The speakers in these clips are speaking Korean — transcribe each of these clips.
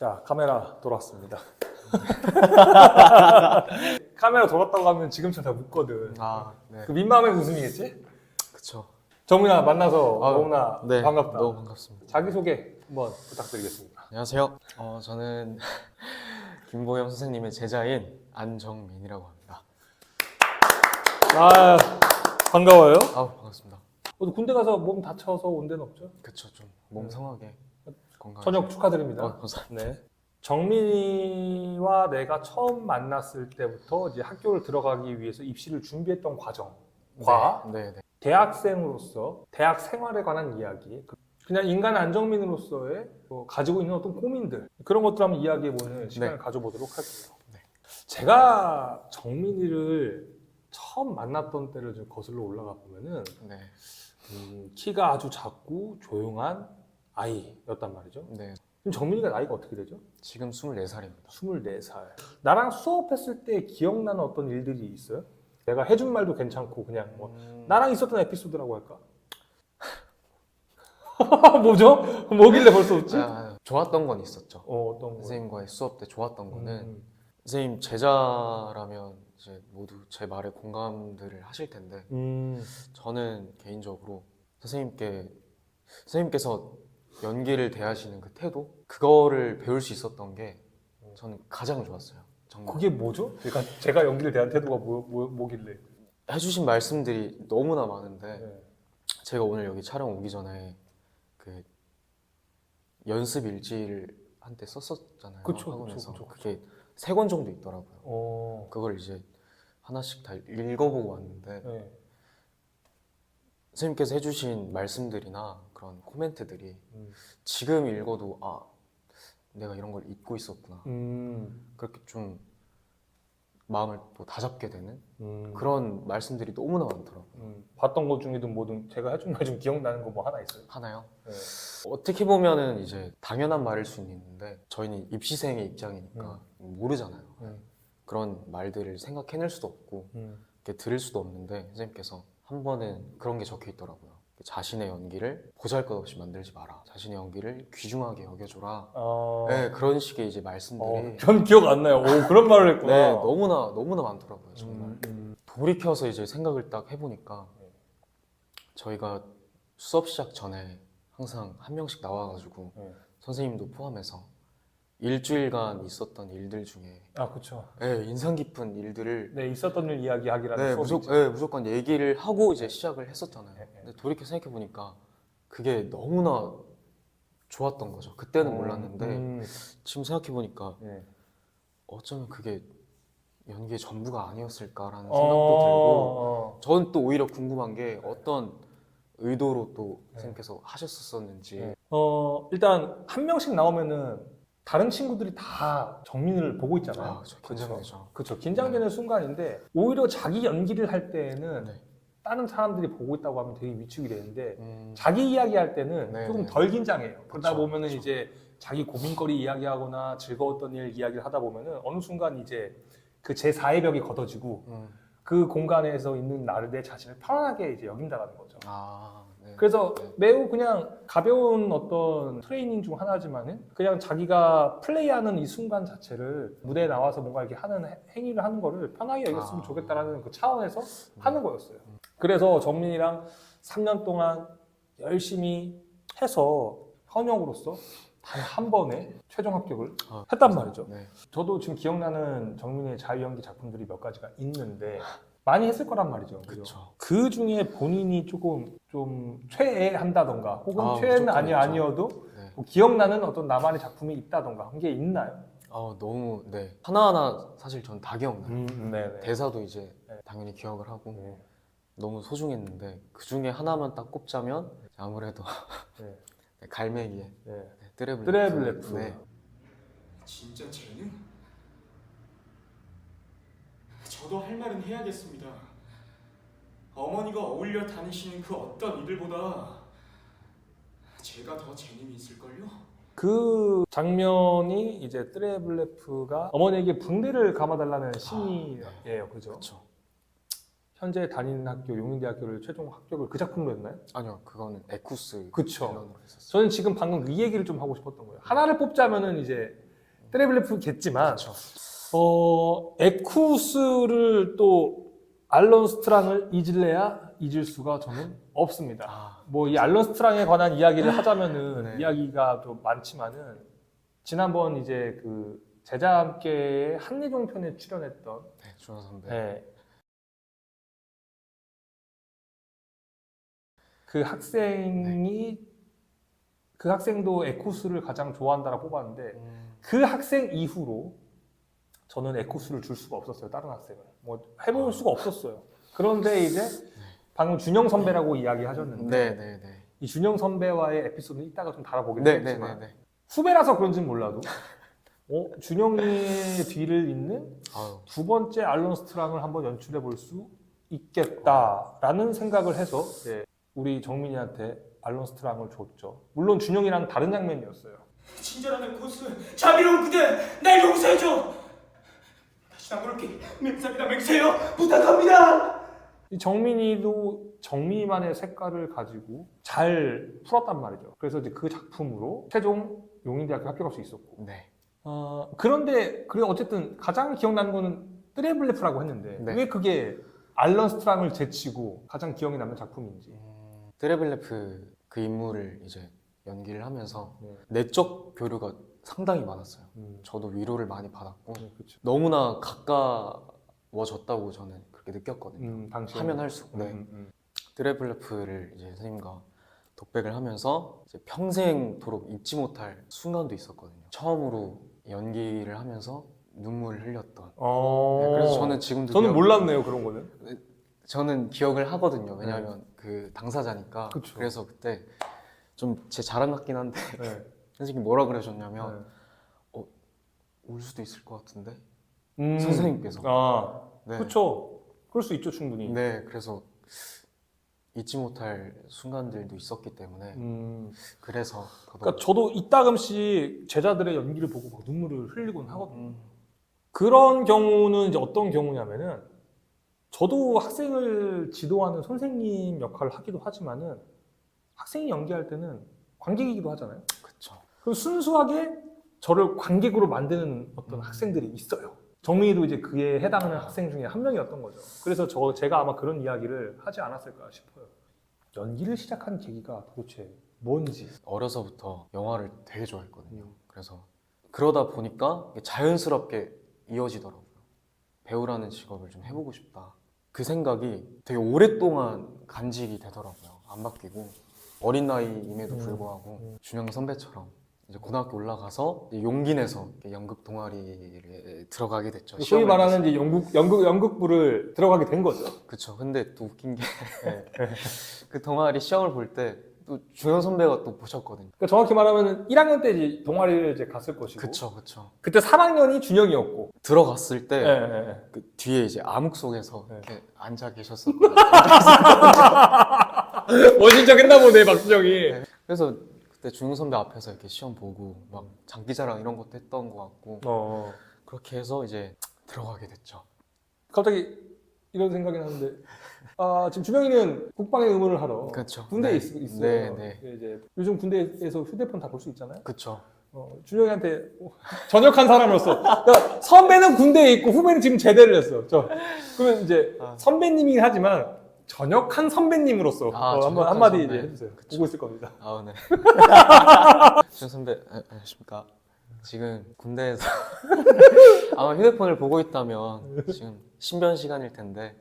자, 카메라 돌아왔습니다. 카메라 돌았다고 하면 지금처럼 다 묻거든. 아, 네. 그 민망함의 웃음이겠지? 그쵸. 정민아 만나서 아, 너무나 네, 반갑다. 너무 반갑습니다. 자기소개 한번 부탁드리겠습니다. 안녕하세요. 저는 김보영 선생님의 제자인 안정민이라고 합니다. 아, 반가워요. 반갑습니다. 군대 가서 몸 다쳐서 온 데는 없죠? 그쵸, 좀 몸 성하게 건강. 전역 축하드립니다. 감사합니다. 네. 정민이와 내가 처음 만났을 때부터 이제 학교를 들어가기 위해서 입시를 준비했던 과정과 네. 대학생으로서 대학 생활에 관한 이야기, 그냥 인간 안정민으로서의 가지고 있는 어떤 고민들, 그런 것들 한번 이야기해보는 시간을 가져보도록 할게요. 네. 제가 정민이를 처음 만났던 때를 좀 거슬러 올라가 보면은 네. 키가 아주 작고 조용한 아이였단 말이죠. 네. 지금 정민이가 나이가 어떻게 되죠? 지금 24살입니다. 24살. 나랑 수업했을 때 기억나는 어떤 일들이 있어요? 내가 해준 말도 괜찮고 그냥 뭐 나랑 있었던 에피소드라고 할까? 뭐죠? 뭐길래 벌써 웃지? 좋았던 건 있었죠. 어떤 거? 선생님과의 수업 때 좋았던 거는 선생님 제자라면 이제 모두 제 말에 공감들을 하실 텐데 저는 개인적으로 선생님께서 연기를 대하시는 그 태도, 그거를 배울 수 있었던 게 저는 가장 좋았어요. 정말. 그게 뭐죠? 제가 연기를 대한 태도가 뭐길래? 해주신 말씀들이 너무나 많은데 네. 제가 오늘 여기 촬영 오기 전에 그 연습 일지를 한때 썼었잖아요. 학원에서. 그게 3권 정도 있더라고요. 그걸 이제 하나씩 다 읽어보고 왔는데 네. 선생님께서 해주신 말씀들이나 그런 코멘트들이 지금 읽어도 내가 이런 걸 잊고 있었구나. 그렇게 좀 마음을 또 다잡게 되는 그런 말씀들이 너무나 많더라고요. 봤던 것 중에도 뭐든 제가 해준 말 좀 기억나는 거 뭐 하나 있어요? 하나요? 네. 어떻게 보면은 이제 당연한 말일 수는 있는데 저희는 입시생의 입장이니까 모르잖아요. 그런 말들을 생각해낼 수도 없고 이렇게 들을 수도 없는데 선생님께서 한 번은 그런 게 적혀 있더라고요. 자신의 연기를 보잘것없이 만들지 마라. 자신의 연기를 귀중하게 여겨줘라. 네, 그런 식의 이제 말씀들이 전 기억 안 나요. 그런 말을 했구나. 네, 너무나 많더라고요. 정말 돌이켜서 이제 생각을 딱 해보니까 저희가 수업 시작 전에 항상 한 명씩 나와가지고 선생님도 포함해서 일주일간 있었던 일들 중에 그렇죠. 네, 인상 깊은 일들을 네, 있었던 일 이야기하기라는 무조건 얘기를 하고 이제 시작을 했었잖아요. 근데 돌이켜 생각해 보니까 그게 너무나 좋았던 거죠. 그때는 몰랐는데 지금 생각해 보니까 어쩌면 그게 연기의 전부가 아니었을까라는 생각도 들고 저는 또 오히려 궁금한 게 어떤 의도로 또 선생님께서 하셨었는지. 일단 한 명씩 나오면은 다른 친구들이 다 정민을 보고 있잖아요. 긴장되죠. 그렇죠. 긴장되는 순간인데 오히려 자기 연기를 할 때는 다른 사람들이 보고 있다고 하면 되게 위축이 되는데 자기 이야기 할 때는 조금 덜 긴장해요. 그러다 보면은 이제 자기 고민거리 이야기하거나 즐거웠던 일 이야기를 하다 보면은 어느 순간 이제 그 제4의 벽이 걷어지고 그 공간에서 있는 나를 내 자신을 편안하게 이제 여긴다는 거죠. 그래서 매우 그냥 가벼운 어떤 트레이닝 중 하나지만은 그냥 자기가 플레이하는 이 순간 자체를 무대에 나와서 뭔가 이렇게 하는 행위를 하는 거를 편하게 여겼으면 좋겠다라는 그 차원에서 하는 거였어요. 그래서 정민이랑 3년 동안 열심히 해서 현역으로서 단 한 번에 최종 합격을 했단 말이죠. 저도 지금 기억나는 정민이의 자유연기 작품들이 몇 가지가 있는데 많이 했을 거란 말이죠. 그렇죠. 그 중에 본인이 조금 좀 최애한다던가 혹은 최애는 아니어도 뭐 기억나는 어떤 나만의 작품이 있다던가 한 게 있나요? 너무 하나하나 사실 전 다 기억나요. 네네. 대사도 이제 당연히 기억을 하고 너무 소중했는데 그 중에 하나만 딱 꼽자면 아무래도 갈매기의 트래블레프. 진짜 재능? 저도 할 말은 해야겠습니다. 어머니가 어울려 다니시는 그 어떤 이들보다 제가 더 재능이 있을걸요? 그 장면이 이제 트래블레프가 어머니에게 붕대를 감아달라는 신이에요. 그죠? 현재 다니는 학교 용인대학교를 최종 합격을 그 작품으로 했나요? 아니요, 그거는 에쿠스 그쵸. 앨런으로 했었어요. 저는 지금 방금 이 얘기를 좀 하고 싶었던 거예요. 하나를 뽑자면은 이제 떼레블레프겠지만 그쵸. 에쿠스를 또 알런 스트랑을 잊을 수가 저는 없습니다. 아, 뭐 이 알런 스트랑에 관한 이야기를 하자면은 네. 이야기가 좀 많지만은 지난번 이제 그 제자 함께의 한예종 편에 출연했던 네, 준호 선배. 네. 그 학생이 그 학생도 에쿠스를 가장 좋아한다라고 뽑았는데 그 학생 이후로 저는 에쿠스를 줄 수가 없었어요. 다른 학생을 뭐 해볼 수가 없었어요. 그런데 이제 방금 준영 선배라고 이야기하셨는데 네, 네, 네. 이 준영 선배와의 에피소드는 이따가 좀 다뤄보긴 네, 네, 하겠지만 네, 네. 후배라서 그런지는 몰라도 준영이의 뒤를 잇는 아유, 두 번째 알런 스트랑을 한번 연출해 볼 수 있겠다라는 생각을 해서 이제 우리 정민이한테 알런 스트랑을 줬죠. 물론 준영이랑 다른 장면이었어요. 친절한 에코스, 자비로운 그대, 날 용서해줘. 다시 안 그럴게. 맹세합니다, 맹세요. 부탁합니다. 이 정민이도 정민이만의 색깔을 가지고 잘 풀었단 말이죠. 그래서 이제 그 작품으로 최종 용인대학교 합격할 수 있었고. 네. 그런데 그래 어쨌든 가장 기억나는 거는 트레블레프라고 했는데 네. 왜 그게 알런 스트랑을 제치고 가장 기억에 남는 작품인지. 드레블레프 그 인물을 이제 연기를 하면서 네. 내적 교류가 상당히 많았어요. 음. 저도 위로를 많이 받았고 네, 그렇죠. 너무나 가까워졌다고 저는 그렇게 느꼈거든요. 당시에 하면 할수록. 네. 드레블레프를 이제 선생님과 독백을 하면서 이제 평생도록 잊지 못할 순간도 있었거든요. 처음으로 연기를 하면서 눈물을 흘렸던. 네, 그래서 저는 지금도 저는 몰랐네요 그런 거는. 저는 기억을 하고든요. 왜냐하면 그 당사자니까. 그쵸. 그래서 그때 좀 제 자랑 같긴 한데 네. 선생님이 뭐라 그러셨냐면 울 수도 있을 것 같은데 네. 선생님께서. 네. 그렇죠. 그럴 수 있죠 충분히. 네, 그래서 잊지 못할 순간들도 있었기 때문에 그래서 더더욱. 그러니까 저도 이따금씩 제자들의 연기를 보고 막 눈물을 흘리곤 하거든요. 그런 경우는 이제 어떤 경우냐면은 저도 학생을 지도하는 선생님 역할을 하기도 하지만은 학생이 연기할 때는 관객이기도 하잖아요. 그쵸. 그럼 순수하게 저를 관객으로 만드는 어떤 학생들이 있어요. 정민이도 이제 그에 해당하는 학생 중에 한 명이었던 거죠. 그래서 제가 아마 그런 이야기를 하지 않았을까 싶어요. 연기를 시작한 계기가 도대체 뭔지. 어려서부터 영화를 되게 좋아했거든요. 그래서 그러다 보니까 이게 자연스럽게 이어지더라고요. 배우라는 직업을 좀 해보고 싶다. 그 생각이 되게 오랫동안 간직이 되더라고요. 안 바뀌고 어린 나이임에도 불구하고 준영 선배처럼 이제 고등학교 올라가서 이제 용기 내서 연극 동아리에 들어가게 됐죠. 소위 시험을 말하는 이제 연극부를 들어가게 된 거죠. 그쵸. 근데 또 웃긴 게 그 동아리 시험을 볼 때 또 준영 선배가 또 보셨거든요. 그러니까 정확히 말하면 1학년 때 이제 동아리를 이제 갔을 것이고. 그쵸, 그쵸. 그때 3학년이 준영이었고. 들어갔을 때 네. 그 뒤에 이제 암흑 속에서 네. 이렇게 앉아 계셨었거든요. 원신적했나 보네 박준영이. 네. 그래서 그때 준영 선배 앞에서 이렇게 시험 보고 막 장기자랑 이런 것도 했던 것 같고 그렇게 해서 이제 들어가게 됐죠. 갑자기 이런 생각이 나는데 지금 준영이는 국방의 의무를 하러 그쵸. 군대에 네. 있어요. 네, 네. 이제 요즘 군대에서 휴대폰 다 볼 수 있잖아요. 그쵸. 준영이한테 전역한 사람으로서 그러니까 선배는 군대에 있고 후배는 지금 제대를 했어. 그러면 이제 선배님이긴 하지만 전역한 선배님으로서 전역한 한마디 선배. 이제 해주세요. 그쵸. 보고 있을 겁니다. 아, 네. 준영 선배, 안녕하십니까. 지금 군대에서 아마 휴대폰을 보고 있다면 지금 신변 시간일 텐데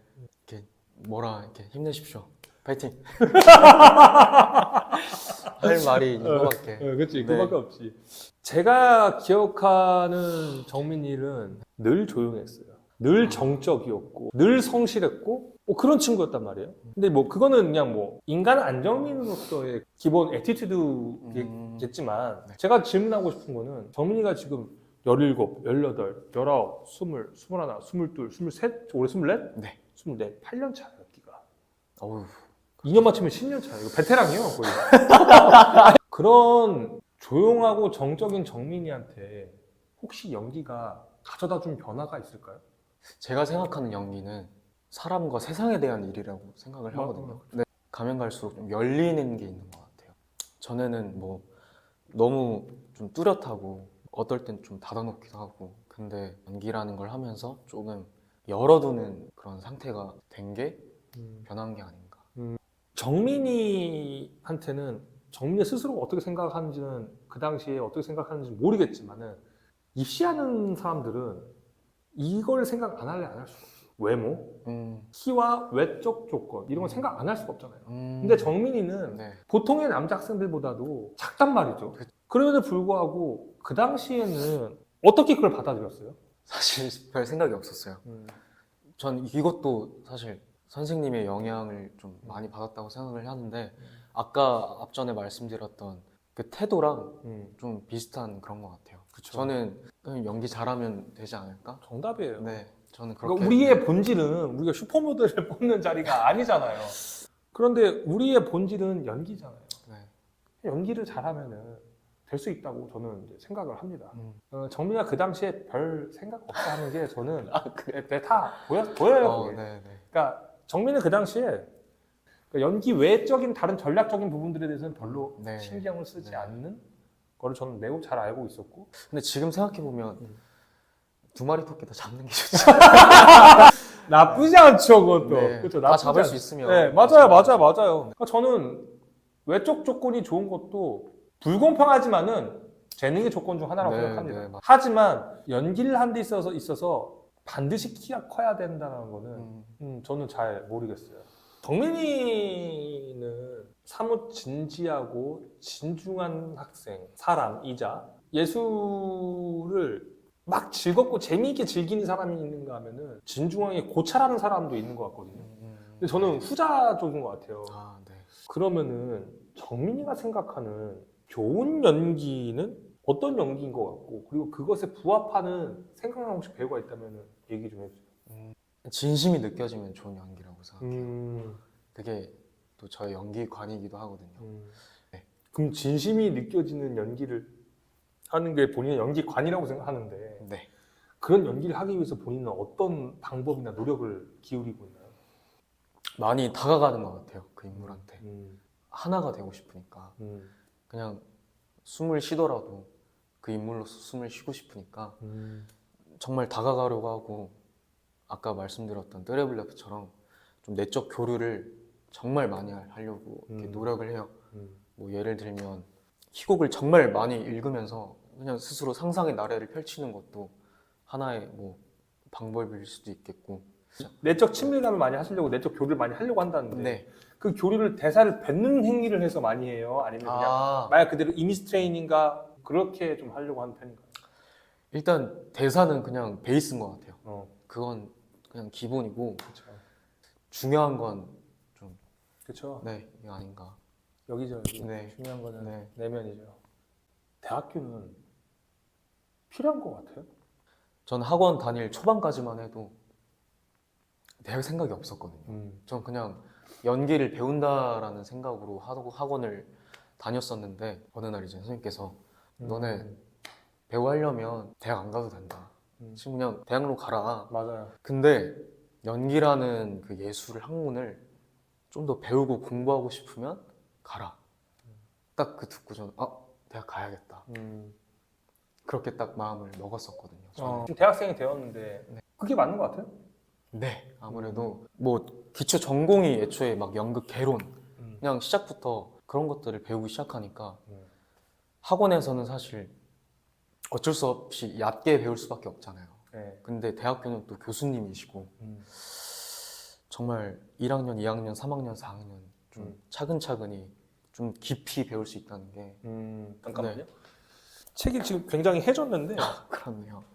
이렇게 이렇게 힘내십시오. 파이팅. 할 말이 이거밖에. 그렇지. 네. 그밖에 없지. 제가 기억하는 정민이는 늘 조용했어요. 늘 정적이었고, 늘 성실했고, 그런 친구였단 말이에요. 근데 뭐 그거는 그냥 뭐 인간 안정민으로서의 기본 애티튜드겠지만 네. 제가 질문하고 싶은 거는 정민이가 지금 17, 18, 19, 20, 21, 22, 23, 올해 24? 네. 24, 8년 차예요, 기가. 어우. 2년 맞추면 10년 차예요. 이거 베테랑이에요, 거의. 그런 조용하고 정적인 정민이한테 혹시 연기가 가져다 준 변화가 있을까요? 제가 생각하는 연기는 사람과 세상에 대한 일이라고 생각을 하거든요. 근데 가면 갈수록 좀 열리는 게 있는 것 같아요. 전에는 뭐 너무 좀 뚜렷하고 어떨 땐 좀 닫아놓기도 하고. 근데 연기라는 걸 하면서 조금 열어두는 그런 상태가 된 게 변한 게 아닌가. 정민이한테는 정민이 스스로 어떻게 생각하는지는 그 당시에 어떻게 생각하는지 모르겠지만은 입시하는 사람들은 이걸 생각 안 할래 안 할 수가 없어. 외모, 키와 외적 조건 이런 거 생각 안 할 수가 없잖아요. 근데 정민이는 네. 보통의 남자 학생들보다도 작단 말이죠. 그럼에도 불구하고 그 당시에는 어떻게 그걸 받아들였어요? 사실 별 생각이 없었어요. 전 이것도 사실 선생님의 영향을 좀 많이 받았다고 생각을 하는데 아까 앞전에 말씀드렸던 그 태도랑 좀 비슷한 그런 것 같아요. 그쵸. 저는 그냥 연기 잘하면 되지 않을까? 정답이에요. 네, 저는 그렇게. 그러니까 우리의 본질은 우리가 슈퍼모델을 뽑는 자리가 아니잖아요. 그런데 우리의 본질은 연기잖아요. 네. 연기를 잘하면은 될 수 있다고 저는 이제 생각을 합니다. 정민이가 그 당시에 별 생각 없이 하는 게 저는 다 보여요. 그게. 네, 네. 그러니까 정민이는 그 당시에 연기 외적인 다른 전략적인 부분들에 대해서는 별로 네. 신경을 쓰지 네. 않는 거를 저는 매우 잘 알고 있었고. 근데 지금 생각해 보면 두 마리 토끼 다 잡는 게 좋지. 나쁘지 않죠, 그것도. 네. 그렇죠. 다 잡을 수 있으면. 네, 맞아요. 그러니까 저는 외적 조건이 좋은 것도 불공평하지만은 재능의 조건 중 하나라고 네, 생각합니다. 네, 하지만 연기를 하는 데 있어서 반드시 키가 커야 된다는 거는 저는 잘 모르겠어요. 정민이는 사뭇 진지하고 진중한 학생, 사람이자 예술을 막 즐겁고 재미있게 즐기는 사람이 있는가 하면은 진중하게 고찰하는 사람도 있는 것 같거든요. 근데 저는 후자 쪽인 것 같아요. 아, 네. 그러면은 정민이가 생각하는 좋은 연기는 어떤 연기인 것 같고, 그리고 그것에 부합하는 생각나는 혹시 배우가 있다면 얘기 좀 해주세요. 진심이 느껴지면 좋은 연기라고 생각해요. 그게 또 저의 연기관이기도 하거든요. 네. 그럼 진심이 느껴지는 연기를 하는 게 본인의 연기관이라고 생각하는데, 네. 그런 연기를 하기 위해서 본인은 어떤 방법이나 노력을 기울이고 있나요? 많이 다가가는 것 같아요. 그 인물한테. 하나가 되고 싶으니까. 그냥 숨을 쉬더라도 그 인물로서 숨을 쉬고 싶으니까 정말 다가가려고 하고, 아까 말씀드렸던 뜨레블레프처럼 좀 내적 교류를 정말 많이 하려고 이렇게 노력을 해요. 뭐 예를 들면 희곡을 정말 많이 읽으면서 그냥 스스로 상상의 나래를 펼치는 것도 하나의 뭐 방법일 수도 있겠고. 내적 친밀감을 많이 하시려고, 내적 교류를 많이 하려고 한다는데, 네. 그 교류를 대사를 뱉는 행위를 해서 많이 해요? 아니면 그냥 말 그대로 이미지 트레이닝과 그렇게 좀 하려고 하는 편인가요? 일단 대사는 그냥 베이스인 것 같아요. 어, 그건 그냥 기본이고, 그렇죠. 중요한 건 좀, 그렇죠. 네, 이게 아닌가. 여기죠, 여기. 네. 중요한 거는 네. 내면이죠. 대학교는 필요한 것 같아요? 전 학원 다닐 초반까지만 해도 대학 생각이 없었거든요. 전 그냥 연기를 배운다라는 생각으로 학원을 다녔었는데, 어느 날 이제 선생님께서 너네 배우 하려면 대학 안 가도 된다. 지금 그냥 대학로 가라. 맞아요. 근데 연기라는 그 예술을 학문을 좀 더 배우고 공부하고 싶으면 가라. 딱 그 듣고 저는 대학 가야겠다. 그렇게 딱 마음을 먹었었거든요. 저는. 지금 대학생이 되었는데 그게 맞는 것 같아요? 네, 아무래도 뭐 기초 전공이 애초에 막 연극 개론, 그냥 시작부터 그런 것들을 배우기 시작하니까 학원에서는 사실 어쩔 수 없이 얕게 배울 수밖에 없잖아요. 네. 근데 대학교는 또 교수님이시고 정말 1학년, 2학년, 3학년, 4학년 좀 차근차근히 좀 깊이 배울 수 있다는 게. 잠깐만요. 네. 책이 지금 굉장히 해졌는데 그렇네요.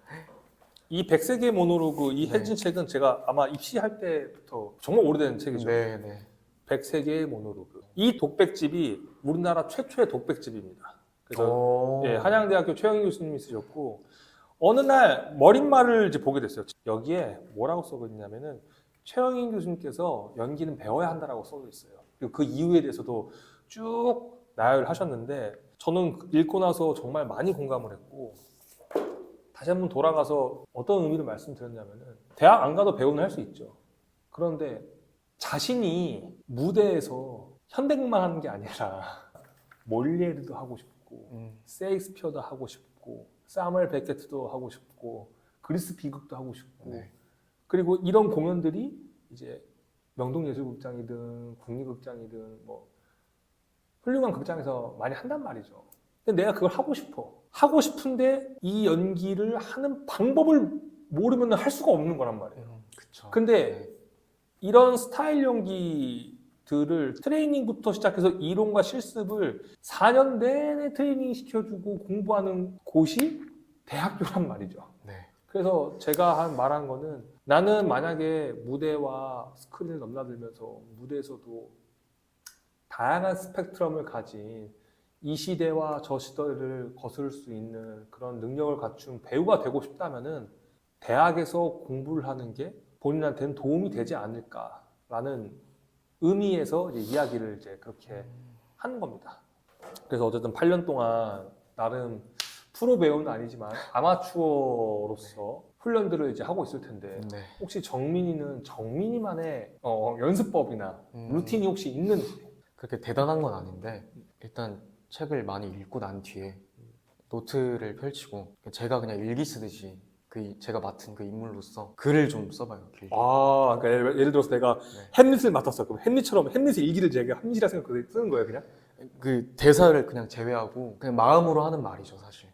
이 100세기의 모노로그, 이 해진 책은 제가 아마 입시할 때부터 정말 오래된 책이죠. 네, 네. 100세기의 모노로그. 이 독백집이 우리나라 최초의 독백집입니다. 그래서 한양대학교 최영희 교수님이 쓰셨고, 어느 날 머릿말을 이제 보게 됐어요. 여기에 뭐라고 써져 있냐면은 최영희 교수님께서 연기는 배워야 한다라고 써져 있어요. 그리고 그 이유에 대해서도 쭉 나열하셨는데, 저는 읽고 나서 정말 많이 공감을 했고, 다시 한번 돌아가서 어떤 의미를 말씀드렸냐면은, 대학 안 가도 배우는 할 수 있죠. 그런데 자신이 무대에서 현대극만 하는 게 아니라 몰리에르도 하고 싶고 셰익스피어도 하고 싶고 사무엘 베켓도 하고 싶고 그리스 비극도 하고 싶고 네. 그리고 이런 공연들이 이제 명동예술극장이든 국립극장이든 뭐 훌륭한 극장에서 많이 한단 말이죠. 근데 내가 그걸 하고 싶어. 하고 싶은데 이 연기를 하는 방법을 모르면 할 수가 없는 거란 말이에요. 그쵸. 근데 네. 이런 스타일 연기들을 트레이닝부터 시작해서 이론과 실습을 4년 내내 트레이닝 시켜주고 공부하는 곳이 대학교란 말이죠. 네. 그래서 제가 말한 거는 나는 만약에 무대와 스크린을 넘나들면서 무대에서도 다양한 스펙트럼을 가진 이 시대와 저 시대를 거스를 수 있는 그런 능력을 갖춘 배우가 되고 싶다면은 대학에서 공부를 하는 게 본인한테는 도움이 되지 않을까라는 의미에서 이제 이야기를 이제 그렇게 하는 겁니다. 그래서 어쨌든 8년 동안 나름 프로 배우는 아니지만 아마추어로서 훈련들을 이제 하고 있을 텐데 네. 혹시 정민이는 정민이만의 연습법이나 루틴이 혹시 있는지? 그렇게 대단한 건 아닌데 일단 책을 많이 읽고 난 뒤에 노트를 펼치고 제가 그냥 일기 쓰듯이 제가 맡은 그 인물로서 글을 좀 써봐요. 길게. 아, 그러니까 예를 들어서 내가 네. 햄릿을 맡았어. 그럼 햄릿처럼 햄릿의 일기를 제가 햄릿이라 생각해서 쓰는 거예요, 그냥? 그 대사를 그냥 제외하고 그냥 마음으로 하는 말이죠, 사실.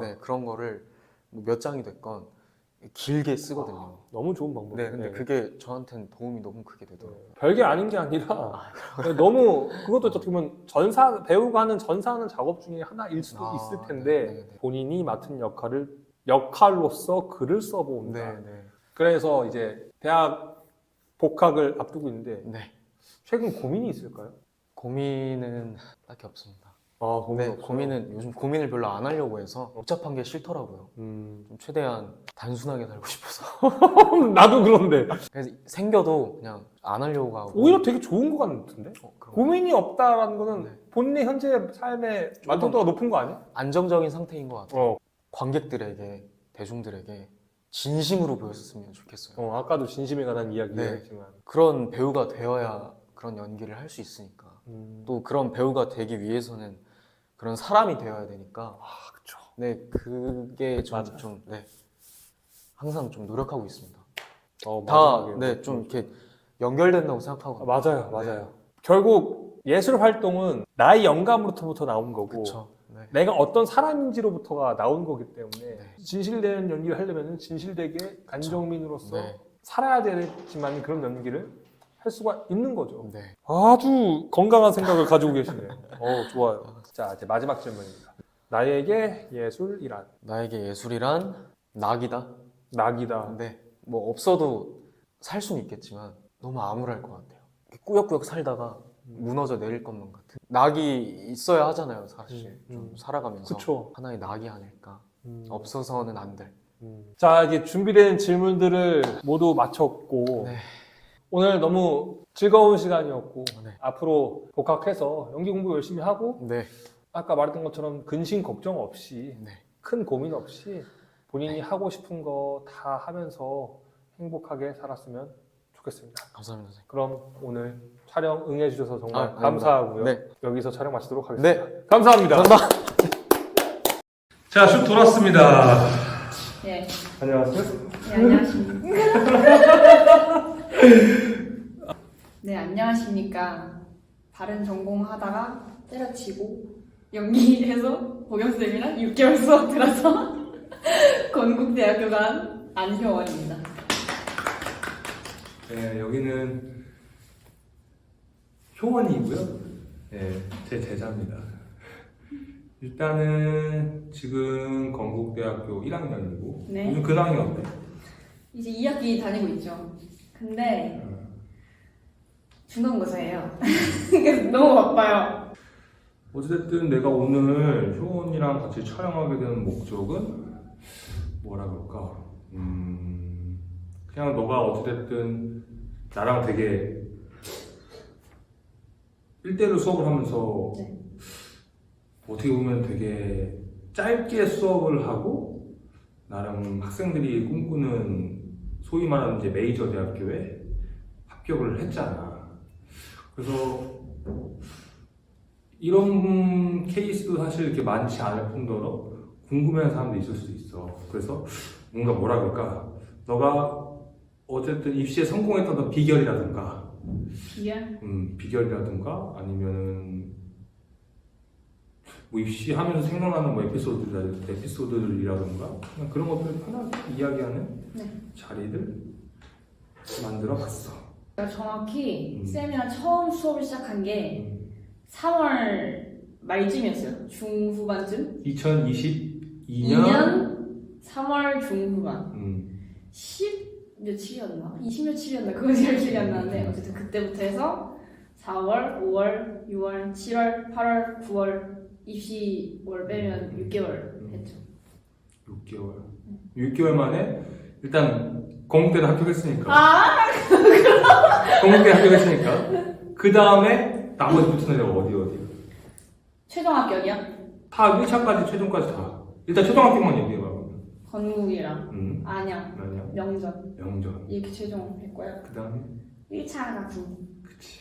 네, 그런 거를 뭐몇 장이 됐건 길게 쓰거든요. 너무 좋은 방법이에요. 네, 근데 그게 저한테는 도움이 너무 크게 되더라고요. 별게 아닌 게 아니라 너무 그것도 어떻게 보면 배우가 하는 전사하는 작업 중에 하나일 수도 있을 텐데 네, 네, 네. 본인이 맡은 역할로서 글을 써본다. 네, 네. 그래서 이제 대학 복학을 앞두고 있는데 네. 최근 고민이 있을까요? 고민은 딱히 없습니다. 아, 네, 고민은 요즘 고민을 별로 안 하려고 해서 복잡한 게 싫더라고요. 좀 최대한 단순하게 살고 싶어서. 나도 그런데 그래서 생겨도 그냥 안 하려고 하고. 오히려 되게 좋은 것 같은데? 그런 고민이 없다라는 거는 네. 본인의 현재 삶의 만족도가 높은 거 아니야? 안정적인 상태인 것 같아요. 어. 관객들에게, 대중들에게 진심으로 보였으면 좋겠어요. 아까도 진심에 관한 이야기를 네. 했지만 그런 배우가 되어야 그런 연기를 할 수 있으니까. 또 그런 배우가 되기 위해서는 그런 사람이 되어야 되니까. 그쵸. 네, 그게 맞아요. 네, 항상 좀 노력하고 있습니다. 다, 마지막에. 네, 좀 이렇게 연결된다고 생각하고. 맞아요, 맞아요. 결국 예술 활동은 나의 영감으로부터 나온 거고 그렇죠. 네. 내가 어떤 사람인지로부터가 나온 거기 때문에 네. 진실된 연기를 하려면 진실되게 안정민으로서 네. 살아야 되지만 그런 연기를 할 수가 있는 거죠. 네. 아주 건강한 생각을 가지고 계시네요. 좋아요. 자, 이제 마지막 질문입니다. 나에게 예술이란? 나에게 예술이란 낙이다. 낙이다. 네, 뭐 없어도 살 수는 있겠지만 너무 암울할 것 같아요. 이렇게 꾸역꾸역 살다가 무너져 내릴 것만 같은. 낙이 있어야 하잖아요, 사실. 좀 살아가면서. 그쵸. 하나의 낙이 아닐까. 없어서는 안 될. 자, 이제 준비된 질문들을 모두 마쳤고 네. 오늘 너무 즐거운 시간이었고 네. 앞으로 복학해서 연기 공부 열심히 하고 네. 아까 말했던 것처럼 근심 걱정 없이 네. 큰 고민 없이 본인이 하고 싶은 거 다 하면서 행복하게 살았으면 좋겠습니다. 감사합니다, 선생님. 그럼 오늘 촬영 응해주셔서 정말 아닙니다. 감사하고요. 네. 여기서 촬영 마치도록 하겠습니다. 네. 감사합니다. 감사합니다. 자, 슛 돌았습니다. 네, 안녕하세요. 네 안녕하십니까. 네, 안녕하십니까. 다른 전공하다가 때려치고 연기해서 보경쌤이랑 6개월 수업 들어서 건국대학교 간 안효원입니다. 네, 여기는 효원이고요. 네, 제 제자입니다. 일단은 지금 건국대학교 1학년이고 네. 요즘 근황이 어때? 이제 2학기 다니고 있죠. 근데 중간고사예요. 그래서 너무 바빠요. 어쨌든 내가 오늘 효원이랑 같이 촬영하게 된 목적은 뭐라 그럴까? 그냥 너가 어찌됐든 나랑 되게 1대1로 수업을 하면서 네. 어떻게 보면 되게 짧게 수업을 하고 나름 학생들이 꿈꾸는 소위 말하는 이제 메이저 대학교에 합격을 했잖아. 그래서 이런 케이스도 사실 이렇게 많지 않을 뿐더러 궁금해하는 사람도 있을 수도 있어. 그래서 뭔가 뭐라 그럴까? 너가 어쨌든 입시에 성공했던 어떤 비결이라든가, 비열? 비결이라든가 아니면은 뭐 입시하면서 생각나는 뭐 에피소드들이라든가 그냥 그런 것들을 편하게 이야기하는 네. 자리를 만들어봤어. 그러니까 정확히 쌤이랑 처음 수업을 시작한 게 3월 말쯤이었어요. 중후반쯤? 2022년 2년 3월 중후반. 음, 10 며칠이었나? 20 며칠이었나? 그건 잘 기억이 안 나는데 어쨌든 그때부터 해서 4월, 5월, 6월, 7월, 8월, 9월 입시월 빼면 6개월 했죠. 6개월 만에 일단 공대를 합격했으니까 아! 공대 합격했으니까 그 다음에 나머지 붙은 애가 어디 최종 합격이요? 다 1차까지 최종까지 다 일단 초등 합격만 얘기해봐. 건국이랑 안양, 아니야 명전 명전 이렇게 최종했고요. 그 다음에 1차가 군. 그치.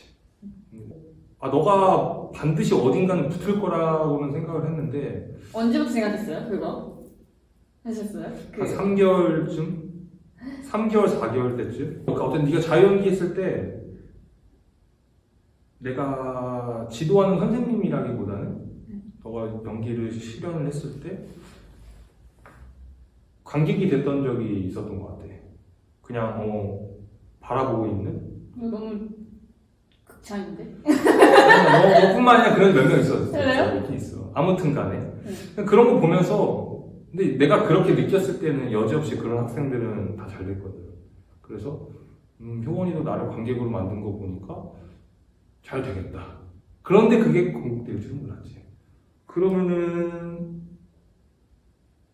너가 반드시 어딘가는 붙을 거라고는 생각을 했는데 언제부터 생각했어요? 그거? 하셨어요? 한 3개월쯤? 3개월, 4개월 때쯤? 그러니까 어떤 네가 자유연기 했을 때 내가 지도하는 선생님이라기보다는 너가 연기를 실현을 했을 때 관객이 됐던 적이 있었던 것 같아. 그냥 바라보고 있는? 너무 극찬인데? 너뿐만 아니라 그런 몇 명 있었어. 그래요? 이렇게 있어. 아무튼 간에. 그런 거 보면서 근데 내가 그렇게 느꼈을 때는 여지없이 그런 학생들은 다 잘 됐거든. 그래서 효원이도 나를 관객으로 만든 거 보니까 잘 되겠다. 그런데 그게 건국될 줄은 몰랐지. 그러면은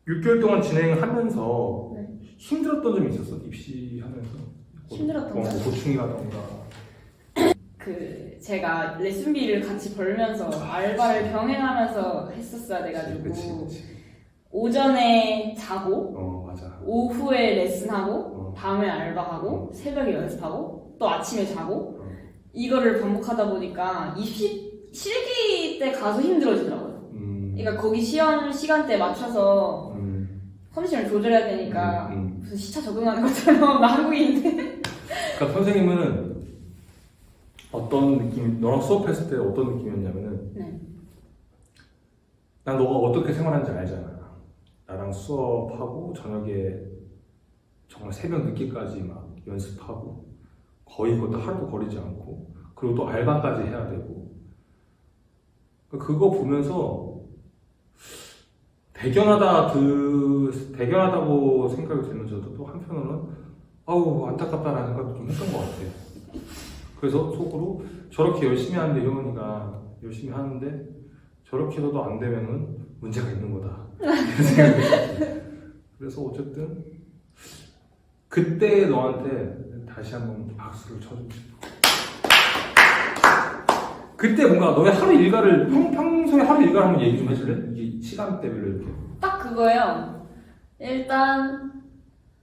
6개월 동안 진행하면서 네. 힘들었던 점이 있었어? 입시하면서? 힘들었던 점? 고충이라던가. 제가 레슨비를 같이 벌면서 알바를 병행하면서 했었어야 돼가지고 그치. 오전에 자고 맞아. 오후에 레슨하고 밤에 알바하고 새벽에 연습하고 또 아침에 자고 이거를 반복하다 보니까 입시 실기 때 가서 힘들어지더라고요. 그러니까 거기 시험 시간대에 맞춰서 컨디션을 조절해야 되니까 무슨 시차 적응하는 것처럼 나 한국인인데. 그러니까 선생님은 어떤 느낌, 너랑 수업했을 때 어떤 느낌이었냐면은 네. 난 너가 어떻게 생활하는지 알잖아. 나랑 수업하고 저녁에 정말 새벽 늦게까지 막 연습하고 거의 그것도 하루도 거리지 않고 그리고 또 알바까지 해야 되고 그거 보면서 대견하다고 생각이 들면서도 또 한편으로는 아우 안타깝다라는 생각도 좀 했던 것 같아. 그래서 속으로 저렇게 열심히 하는데 효원이가 열심히 하는데 저렇게 해서도 안 되면은 문제가 있는 거다. 이런 생각이 들었어. 그래서 어쨌든 그때 너한테 다시 한번 박수를 쳐주고 싶어. 그때 뭔가 너의 하루 일과를 평소에 하루 일과를 한번 얘기 좀 해줄래? 이게 시간대별로 이렇게. 딱 그거예요. 일단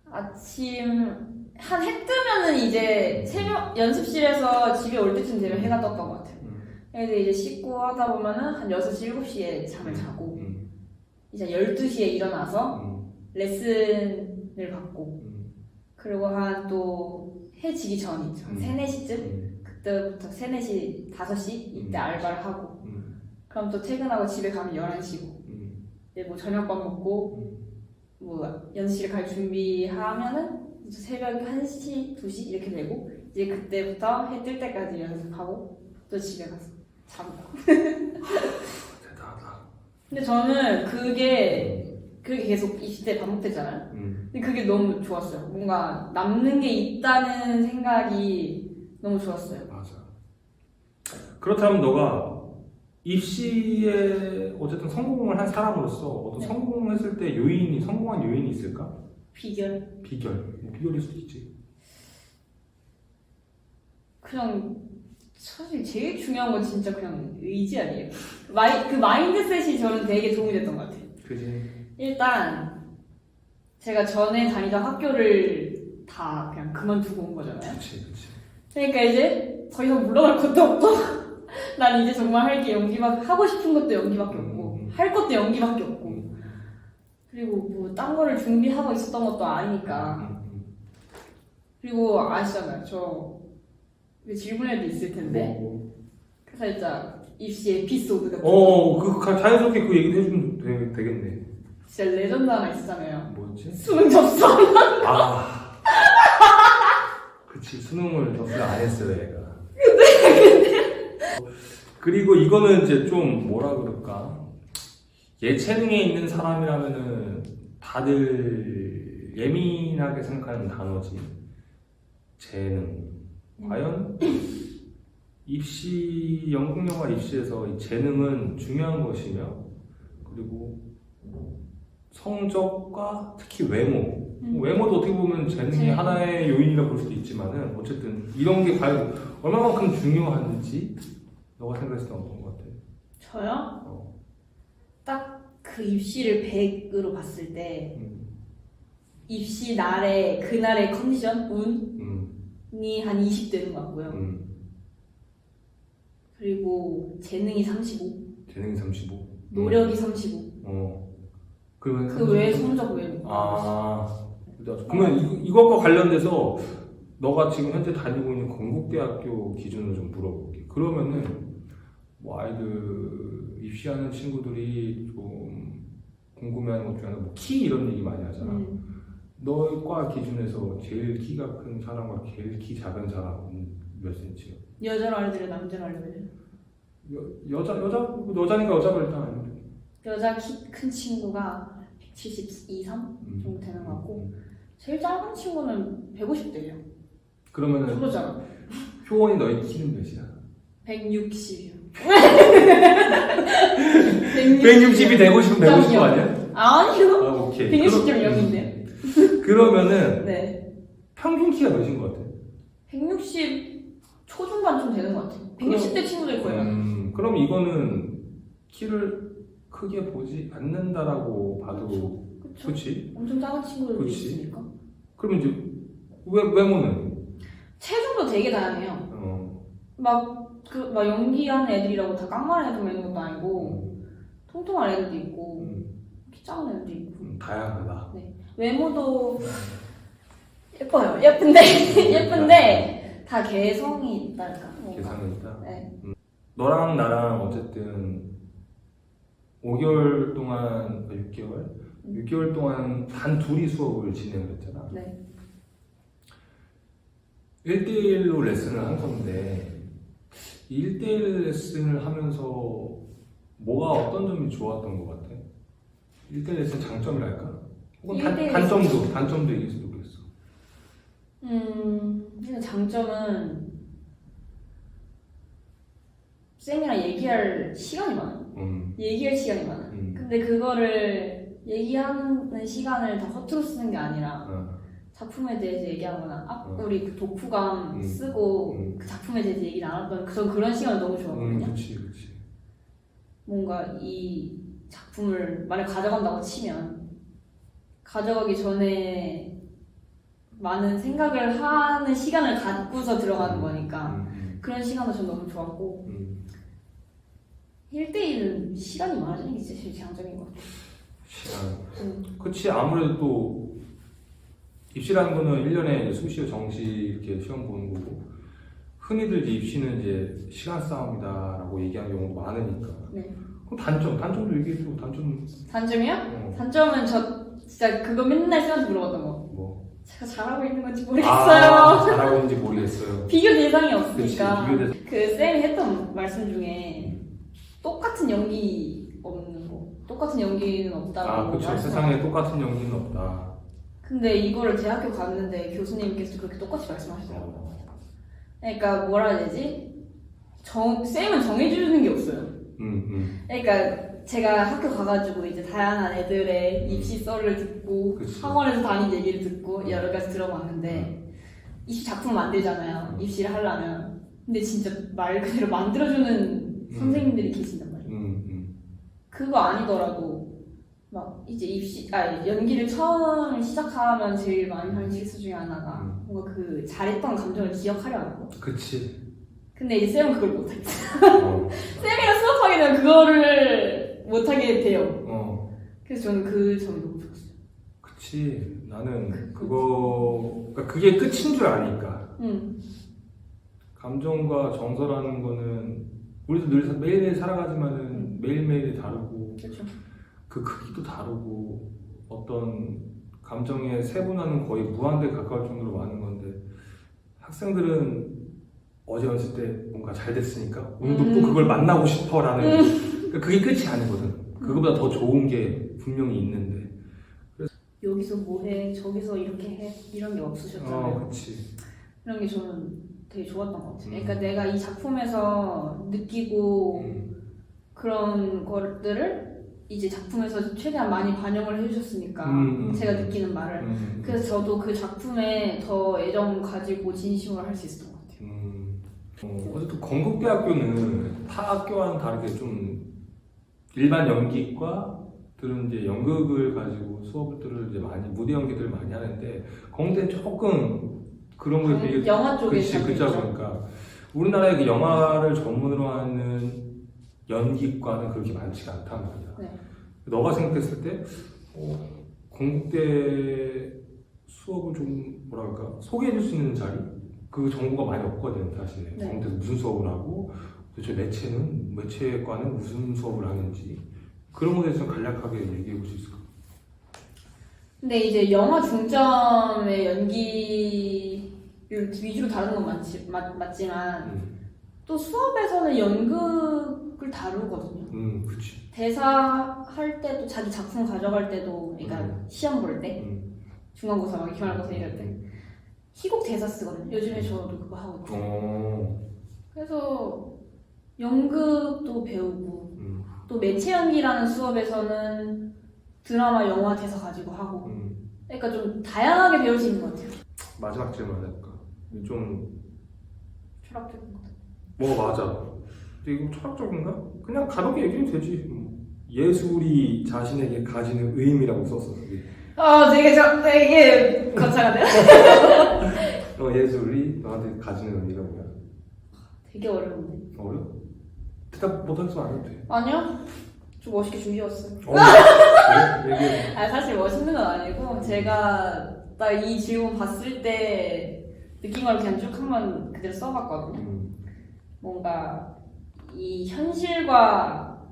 아침 한 해 뜨면은 이제 새벽 연습실에서 집에 올 때쯤 되면 해가 떴던 것 같아요. 그래서 이제 씻고 하다 보면은 한 6시, 7시에 잠을 자고 이제 12시에 일어나서 레슨을 받고 그리고 한 또 해 지기 전이죠. 3, 4시쯤? 그때부터 3, 4시, 5시 이때 알바를 하고 그럼 또 퇴근하고 집에 가면 11시고 이제 뭐 저녁밥 먹고 뭐 연습실 갈 준비하면은 이제 새벽 1시, 2시 이렇게 되고 이제 그때부터 해 뜰 때까지 연습하고 또 집에 가서 자고. 대단하다. 근데 저는 그게 계속 20대 반복됐잖아요. 근데 그게 너무 좋았어요. 뭔가 남는 게 있다는 생각이 너무 좋았어요. 맞아. 그렇다면 너가 입시에 어쨌든 성공을 한 사람으로서 어떤 네. 성공했을 때 성공한 요인이 있을까? 비결? 비결. 뭐 비결일 수도 있지. 그냥 사실 제일 중요한 건 진짜 그냥 의지 아니에요? 그 마인드셋이 저는 되게 도움이 됐던 것 같아요. 그지. 일단 제가 전에 다니던 학교를 다 그냥 그만두고 온 거잖아요. 그치. 그러니까 이제 더 이상 물러갈 것도 없고 난 이제 정말 할 게 하고 싶은 것도 연기밖에 없고 할 것도 연기밖에 없고 그리고 뭐 딴 거를 준비하고 있었던 것도 아니니까. 그리고 아시잖아요. 저 질문에도 있을 텐데 그 살짝 입시 에피소드 같은 거. 자연스럽게 그 얘기도 해주면 되겠네. 진짜 레전드 하나 있었잖아요. 뭐였지? 수능 접수. 그치, 수능을 접수를 안 했어요, 얘가. 그리고 이거는 이제 좀 뭐라 그럴까. 예체능에 있는 사람이라면은 다들 예민하게 생각하는 단어지. 재능. 과연 입시, 연극영화 입시에서 이 재능은 중요한 것이며, 그리고 성적과 특히 외모. 외모도 어떻게 보면 재능의 하나의 요인이라 볼 수도 있지만은, 어쨌든 이런 게 과연 얼마만큼 중요한지, 너가 생각했을 때 어떤 것 같아? 저요? 딱 그 입시를 100으로 봤을 때 입시 날에 그날의 컨디션, 운이 한 20 되는 것 같고요. 그리고 재능이 35, 재능이 35. 노력이 35. 그 외에 성적 외에. 그러면 이것과 관련돼서 너가 지금 현재 다니고 있는 건국대학교 기준으로 좀 물어볼게. 그러면은 뭐 아이들 입시하는 친구들이 좀 궁금해하는 것 중에 하나, 뭐 키 이런 얘기 많이 하잖아. 너과 기준에서 제일 키가 큰 사람과 제일 키 작은 사람은 몇 센치야? 여자로 알려드려, 남자로 알려드려? 여자니까 여자가 일단 알려드려. 여자 키 큰 친구가 172, 3 정도 되는 것 같고 제일 작은 친구는 150대예요. 그러면은 그거잖아. 효원이 너의 키는 몇이야? 160이요. 160이 되고 싶으면 150 아니야? 아니요. 오케이. 160.0인데. 그러면은 네. 평균 키가 몇인 것 같아? 160 초중반쯤 되는 것 같아요. 160대 친구들 거의 많아요. 그럼 이거는 키를 크게 보지 않는다라고 봐도 그쵸? 그렇지? 엄청 작은 친구들도 그치. 있으니까. 그러면 이제 외모는? 체중도 되게 다양해요. 막 연기하는 애들이라고 다 깡마른 애들만 있는 것도 아니고 통통한 애들도 있고 키 작은 애들도 있고 다양하다. 네. 외모도 예뻐요. 예쁜데 다 개성이 있달까. 개성이 있다? 네. 너랑 나랑 어쨌든 5개월 동안 6개월 동안 단 둘이 수업을 진행을 했잖아. 네. 1대1로 레슨을 한 건데 1대1 레슨을 하면서 뭐가 어떤 점이 좋았던 것 같아? 1대1 레슨 장점이랄까? 혹은 단점도 얘기했으면 좋겠어. 근데 장점은 쌤이랑 얘기할 시간이 많아요. 얘기할 시간이 많아요. 근데 그거를 얘기하는 시간을 다 허투루 쓰는 게 아니라 작품에 대해서 얘기하거나 우리 그 독후감 쓰고 그 작품에 대해서 얘기 나눴던 전 그런 시간을 너무 좋아하거든요. 그치. 뭔가 이 작품을 만약 가져간다고 치면 가져가기 전에 많은 생각을 하는 시간을 갖고서 들어가는 거니까 그런 시간도 전 너무 좋았고 1대1은 시간이 많아지는 게 진짜 제일 장점인 것 같아요. 시간. 그치. 아무래도 또 입시라는 거는 1년에 수시로 정시 이렇게 시험 보는 거고 흔히들 이제 입시는 이제 시간 싸움이다라고 얘기하는 경우도 많으니까. 네. 그럼 단점도 얘기해줘. 단점이요? 단점은 저 진짜 그거 맨날 쌤한테 물어봤던 거. 뭐? 제가 잘하고 있는 건지 모르겠어요. 잘하고 있는지 모르겠어요. 비교 대상이 없으니까. 그치, 비교 대상. 그 쌤이 했던 말씀 중에 똑같은 연기 없는 거. 똑같은 연기는 없다고. 그쵸. 세상에 똑같은 연기는 없다. 근데 이거를 대학교 갔는데 교수님께서 그렇게 똑같이 말씀하시더라고요. 그러니까 뭐라 해야 되지? 쌤은 정해주는 게 없어요. 그러니까 제가 학교 가가지고 이제 다양한 애들의 입시 썰을 듣고 그치. 학원에서 다닌 얘기를 듣고 여러 가지 들어봤는데 입시 작품 만들잖아요. 입시를 하려면. 근데 진짜 말 그대로 만들어주는 선생님들이 계신단 말이에요. 그거 아니더라도 막 이제 연기를 처음 시작하면 제일 많이 하는 실수 중에 하나가 뭔가 그 잘했던 감정을 기억하려 하는 거. 그치. 근데 이제 쌤은 그걸 못하겠어요. 쌤이랑 수업하게 되면 그거를 못하게 돼요. 그래서 저는 그 점이 너무 좋았어요. 그치. 나는 그러니까 그게 끝인 줄 아니까. 감정과 정서라는 거는 우리도 늘 매일매일 살아가지만은 매일매일이 다르고 그렇죠. 그 크기도 다르고 어떤 감정의 세분화는 거의 무한대에 가까울 정도로 많은 건데 학생들은 어제 왔을 때 뭔가 잘 됐으니까 오늘도 또 그걸 만나고 싶어라는 그러니까 그게 끝이 아니거든. 그거보다 더 좋은 게 분명히 있는데 여기서 뭐해, 저기서 이렇게 해, 이런 게 없으셨잖아요. 그치. 이런 게 저는 되게 좋았던 것 같아요. 그러니까 내가 이 작품에서 느끼고 그런 것들을 이제 작품에서 최대한 많이 반영을 해주셨으니까 제가 느끼는 말을 그래서 저도 그 작품에 더 애정 가지고 진심으로 할 수 있었던 것 같아요. 어쨌든 건국대학교는 타 학교와는 다르게 좀 일반 연기과들은 이제 연극을 가지고 수업들을 이제 많이 무대 연기들을 많이 하는데 건국대는 조금 그런 거에 비해 영화 쪽에 그치 보니까 우리나라의 그 영화를 전문으로 하는 연기과는 그렇게 많지가 않단 말이야. 네. 너가 생각했을 때 건국대 수업을 좀 뭐랄까 소개해줄 수 있는 자리? 그 정보가 많이 없거든 사실. 네. 건국대에서 무슨 수업을 하고 도대체 매체과는 무슨 수업을 하는지 그런 것에 대해서 간략하게 얘기해 볼 수 있을까? 근데 이제 영화 중점의 연기를 위주로 다루는 건 맞지만 또 수업에서는 연극을 다루거든요. 그치. 대사 할 때도 자기 작품 가져갈 때도 그러니까 시험 볼 때 중간고사 막 기말고사 이럴 때 희곡 대사 쓰거든요. 요즘에 저도 그거 하거든요. 그래서 연극도 배우고 또 매체 연기라는 수업에서는 드라마, 영화 대사 가지고 하고 그러니까 좀 다양하게 배울 수 있는 것 같아요. 마지막 질문 해볼까? 좀 철학적인 것 같아요. 뭐 맞아. 근데 이거 철학적인가? 그냥 가볍게 얘기해도 되지. 예술이 자신에게 가지는 의미라고 썼어. 그게. 되게 거창하네요. 예술이 너한테 가지는 의미가 뭐야? 되게 어려운데. 어려? 대답 못하겠으면 안 해도 돼. 아니요. 좀 멋있게 준비했어요. 그래? 얘기해. 사실 멋있는 건 아니고 제가 딱 이 질문 봤을 때 느낀 걸 그냥 쭉 한번 그대로 써봤거든요. 뭔가 이 현실과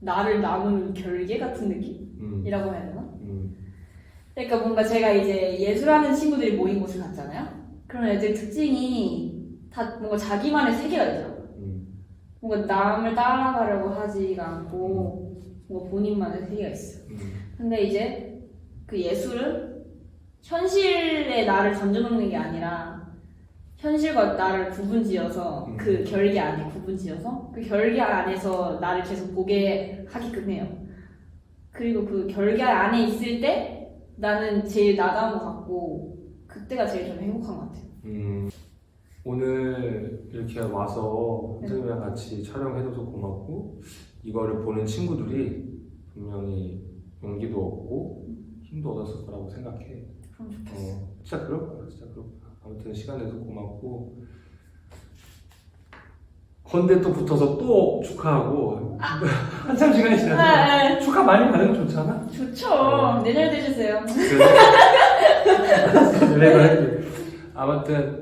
나를 나누는 결계 같은 느낌이라고 해야 되나? 그러니까 뭔가 제가 이제 예술하는 친구들이 모인 곳을 갔잖아요. 그런 애들 특징이 다 뭔가 자기만의 세계가 있더라고요. 뭔가 남을 따라가려고 하지가 않고 뭔가 본인만의 세계가 있어요. 근데 이제 그 예술은 현실에 나를 던져놓는 게 아니라 현실과 나를 구분지어서 그 결계 안에 구분지어서 그 결계 안에서 나를 계속 보게 하게끔 해요. 그리고 그 결계 안에 있을 때 나는 제일 나다운 것 같고 그때가 제일 저는 행복한 것 같아요. 오늘 이렇게 와서 선생님이랑 같이 촬영해줘서 고맙고 이거를 보는 친구들이 분명히 용기도 얻고 힘도 얻었을 거라고 생각해. 그럼 좋겠어. 진짜 그럴 거야. 진짜 그럴 거야. 아무튼 시간 내서 고맙고 건대 또 붙어서 또 축하하고 한참 시간이 지나서 축하 많이 받으면 좋잖아. 좋죠. 내년에 되주세요. 그래. 아무튼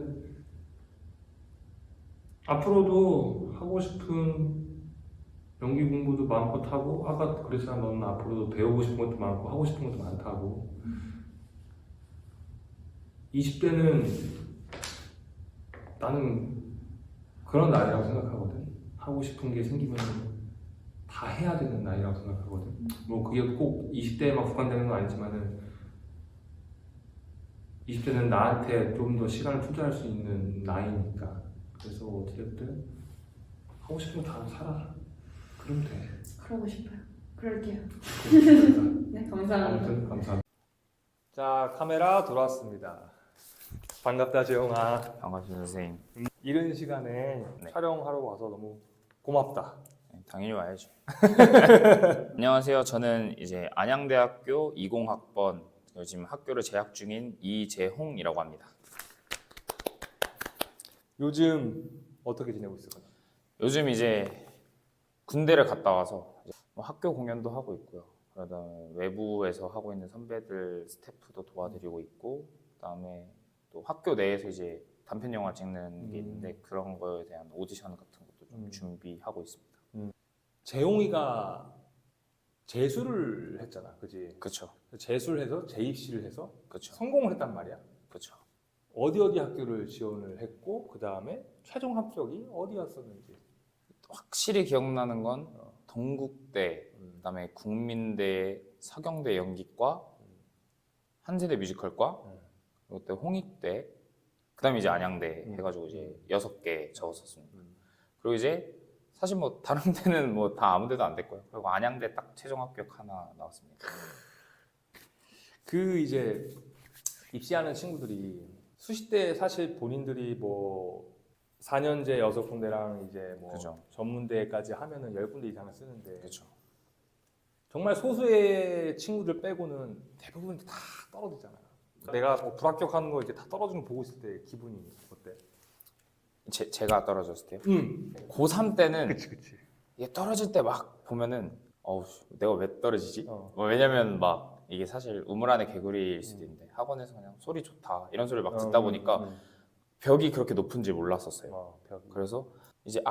앞으로도 하고 싶은 연기 공부도 마음껏 하고 아까 그랬잖아. 너는 앞으로도 배우고 싶은 것도 많고 하고 싶은 것도 많다고. 20대는 나는 그런 나이라고 생각하거든. 하고 싶은 게 생기면 다 해야 되는 나이라고 생각하거든. 뭐 그게 꼭 20대에만 국한되는 건 아니지만은 20대는 나한테 좀 더 시간을 투자할 수 있는 나이니까. 그래서 어쨌든 하고 싶은 거 다 살아. 그러면 돼. 그러고 싶어요. 그럴게요. 그러니까. 네, 감사합니다. 아무튼 감사합니다. 자, 카메라 돌아왔습니다. 반갑다, 재영아. 반갑습니다, 선생님. 이른 시간에 촬영하러 와서 너무 고맙다. 네, 당연히 와야죠. 안녕하세요. 저는 이제 안양대학교 20학번 요즘 학교를 재학 중인 이재홍이라고 합니다. 요즘 어떻게 지내고 있을까요? 요즘 이제 군대를 갔다 와서 이제 뭐 학교 공연도 하고 있고요. 그다음에 외부에서 하고 있는 선배들 스태프도 도와드리고 있고, 그다음에 또 학교 내에서 이제 단편 영화 찍는 게 있는데 그런 거에 대한 오디션 같은 것도 좀 준비하고 있습니다. 재홍이가 재수를 했잖아, 그지? 그렇죠, 재수를 해서 재입시를 해서 그렇죠, 성공을 했단 말이야. 그렇죠. 어디 학교를 지원을 했고 그 다음에 최종 합격이 어디였었는지. 확실히 기억나는 건 동국대, 그다음에 국민대, 서경대 연기과, 한세대 뮤지컬과, 그리고 또 홍익대, 그다음에 이제 안양대 해가지고 이제 6개 적었었습니다. 그리고 이제 사실 뭐 다른 데는 뭐 다 아무 데도 안 됐고요. 그리고 안양대 딱 최종 합격 하나 나왔습니다. 그 이제 입시하는 친구들이 수시때 사실 본인들이 뭐 4년제 6군데랑 이제 뭐 그죠. 전문대까지 하면은 10군데 이상을 쓰는데 그렇죠. 정말 소수의 친구들 빼고는 대부분 다 떨어지잖아요. 내가 뭐 불합격하는 거 이제 다 떨어지는 거 보고 있을 때 기분이 어때? 제가 떨어졌을 때요. 응. 고3 때는 그치. 이게 떨어질 때 막 보면은 어우 내가 왜 떨어지지? 어. 뭐 왜냐면 막 이게 사실 우물 안에 개구리일 수도 있는데 학원에서 그냥 소리 좋다 이런 소리를 막 듣다 보니까 벽이 그렇게 높은지 몰랐었어요. 벽이. 그래서 이제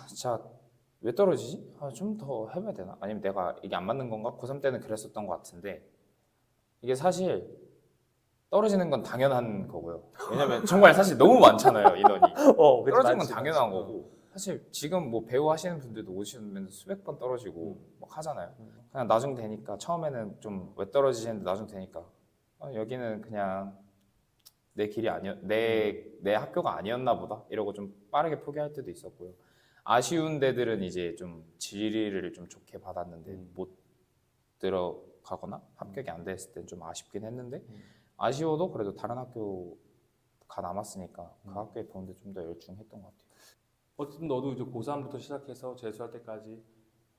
진짜 왜 떨어지지? 좀 더 해봐야 되나? 아니면 내가 이게 안 맞는 건가? 고3 때는 그랬었던 것 같은데 이게 사실 떨어지는 건 당연한 거고요. 왜냐면 정말 사실 너무 많잖아요, 인원이. 그치, 떨어지는 건 많지, 당연한 많지. 거고 사실 지금 뭐 배우 하시는 분들도 오시면 수백 번 떨어지고 막 하잖아요. 그냥 나중 되니까 처음에는 좀 왜 떨어지시는데 나중 되니까 여기는 그냥 내 길이 내 학교가 아니었나 보다 이러고 좀 빠르게 포기할 때도 있었고요. 아쉬운 데들은 이제 좀 지리를 좀 좋게 받았는데 못 들어가거나 합격이 안 됐을 땐 좀 아쉽긴 했는데 아쉬워도 그래도 다른 학교가 남았으니까 그 학교에 보는데 좀 더 열중했던 것 같아요. 어쨌든 너도 이제 고3부터 시작해서 재수할 때까지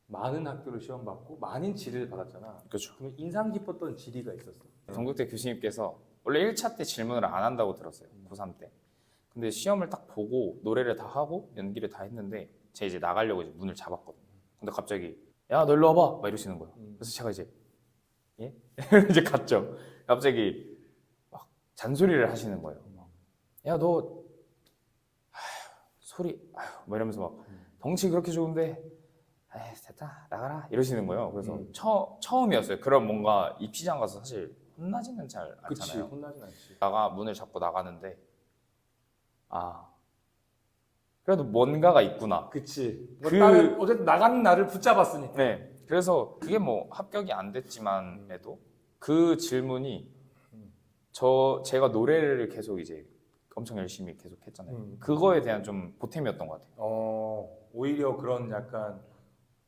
많은 학교를 시험 받고 많은 지리를 받았잖아. 그렇죠. 그러면 인상 깊었던 지리가 있었어? 동국대 교수님께서 원래 1차 때 질문을 안 한다고 들었어요. 고3 때. 근데 시험을 딱 보고 노래를 다 하고 연기를 다 했는데 제가 이제 나가려고 이제 문을 잡았거든요. 근데 갑자기 야 너 일로 와봐 막 이러시는 거예요. 그래서 제가 이제 예? 이제 갔죠. 갑자기 막 잔소리를 하시는 거예요. 야 너 소리 뭐 이러면서 막 덩치 그렇게 좋은데 에이 됐다 나가라 이러시는 거예요. 그래서 처음이었어요. 그런 뭔가 입시장 가서 사실 혼나지는 잘 그치, 않잖아요. 혼나진 않지. 문을 잡고 나가는데 그래도 뭔가가 있구나. 그치. 그- 나는 어쨌든 나가는 나를 붙잡았으니까. 네. 그래서 그게 뭐 합격이 안 됐지만에도 그 질문이 제가 노래를 계속 이제 엄청 열심히 계속 했잖아요. 그거에 대한 좀 보탬이었던 것 같아요. 오히려 그런 약간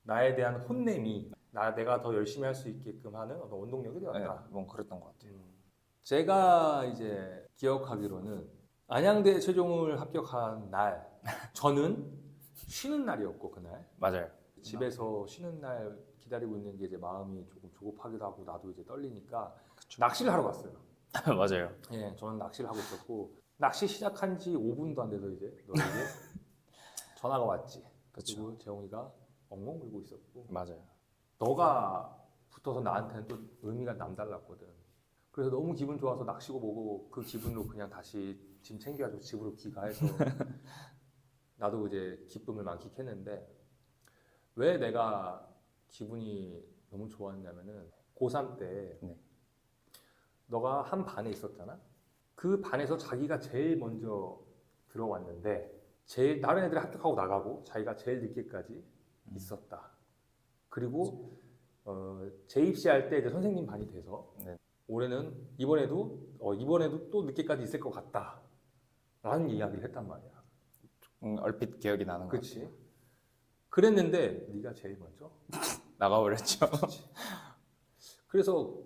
나에 대한 혼냄이 내가 더 열심히 할 수 있게끔 하는 어떤 원동력이 네, 되었다. 뭐 그랬던 것 같아요. 제가 이제 기억하기로는 안양대 최종을 합격한 날 저는 쉬는 날이었고 그날 맞아요. 집에서 쉬는 날 기다리고 있는 게 이제 마음이 조금 조급하기도 하고 나도 이제 떨리니까 낚시를 하러 갔어요. 맞아요. 예, 저는 낚시를 하고 있었고 낚시 시작한 지 5분도 안 돼서 이제 너에게 전화가 왔지. 그리고 재홍이가 엉엉 울고 있었고 맞아요. 너가 붙어서 나한테는 또 의미가 남달랐거든. 그래서 너무 기분 좋아서 낚시고 뭐고 그 기분으로 그냥 다시 짐 챙겨가지고 집으로 귀가해서 나도 이제 기쁨을 만끽했는데 왜 내가 기분이 너무 좋았냐면은 고3 때 네. 너가 한 반에 있었잖아. 그 반에서 자기가 제일 먼저 들어왔는데 제일 다른 애들이 합격하고 나가고 자기가 제일 늦게까지 있었다. 그리고 재입시할 때 이제 선생님 반이 돼서 네. 올해는 이번에도 또 늦게까지 있을 것 같다라는 이야기를 했단 말이야. 얼핏 기억이 나는 것 그렇지? 같아요. 그랬는데 네가 제일 먼저 나가버렸죠. 그래서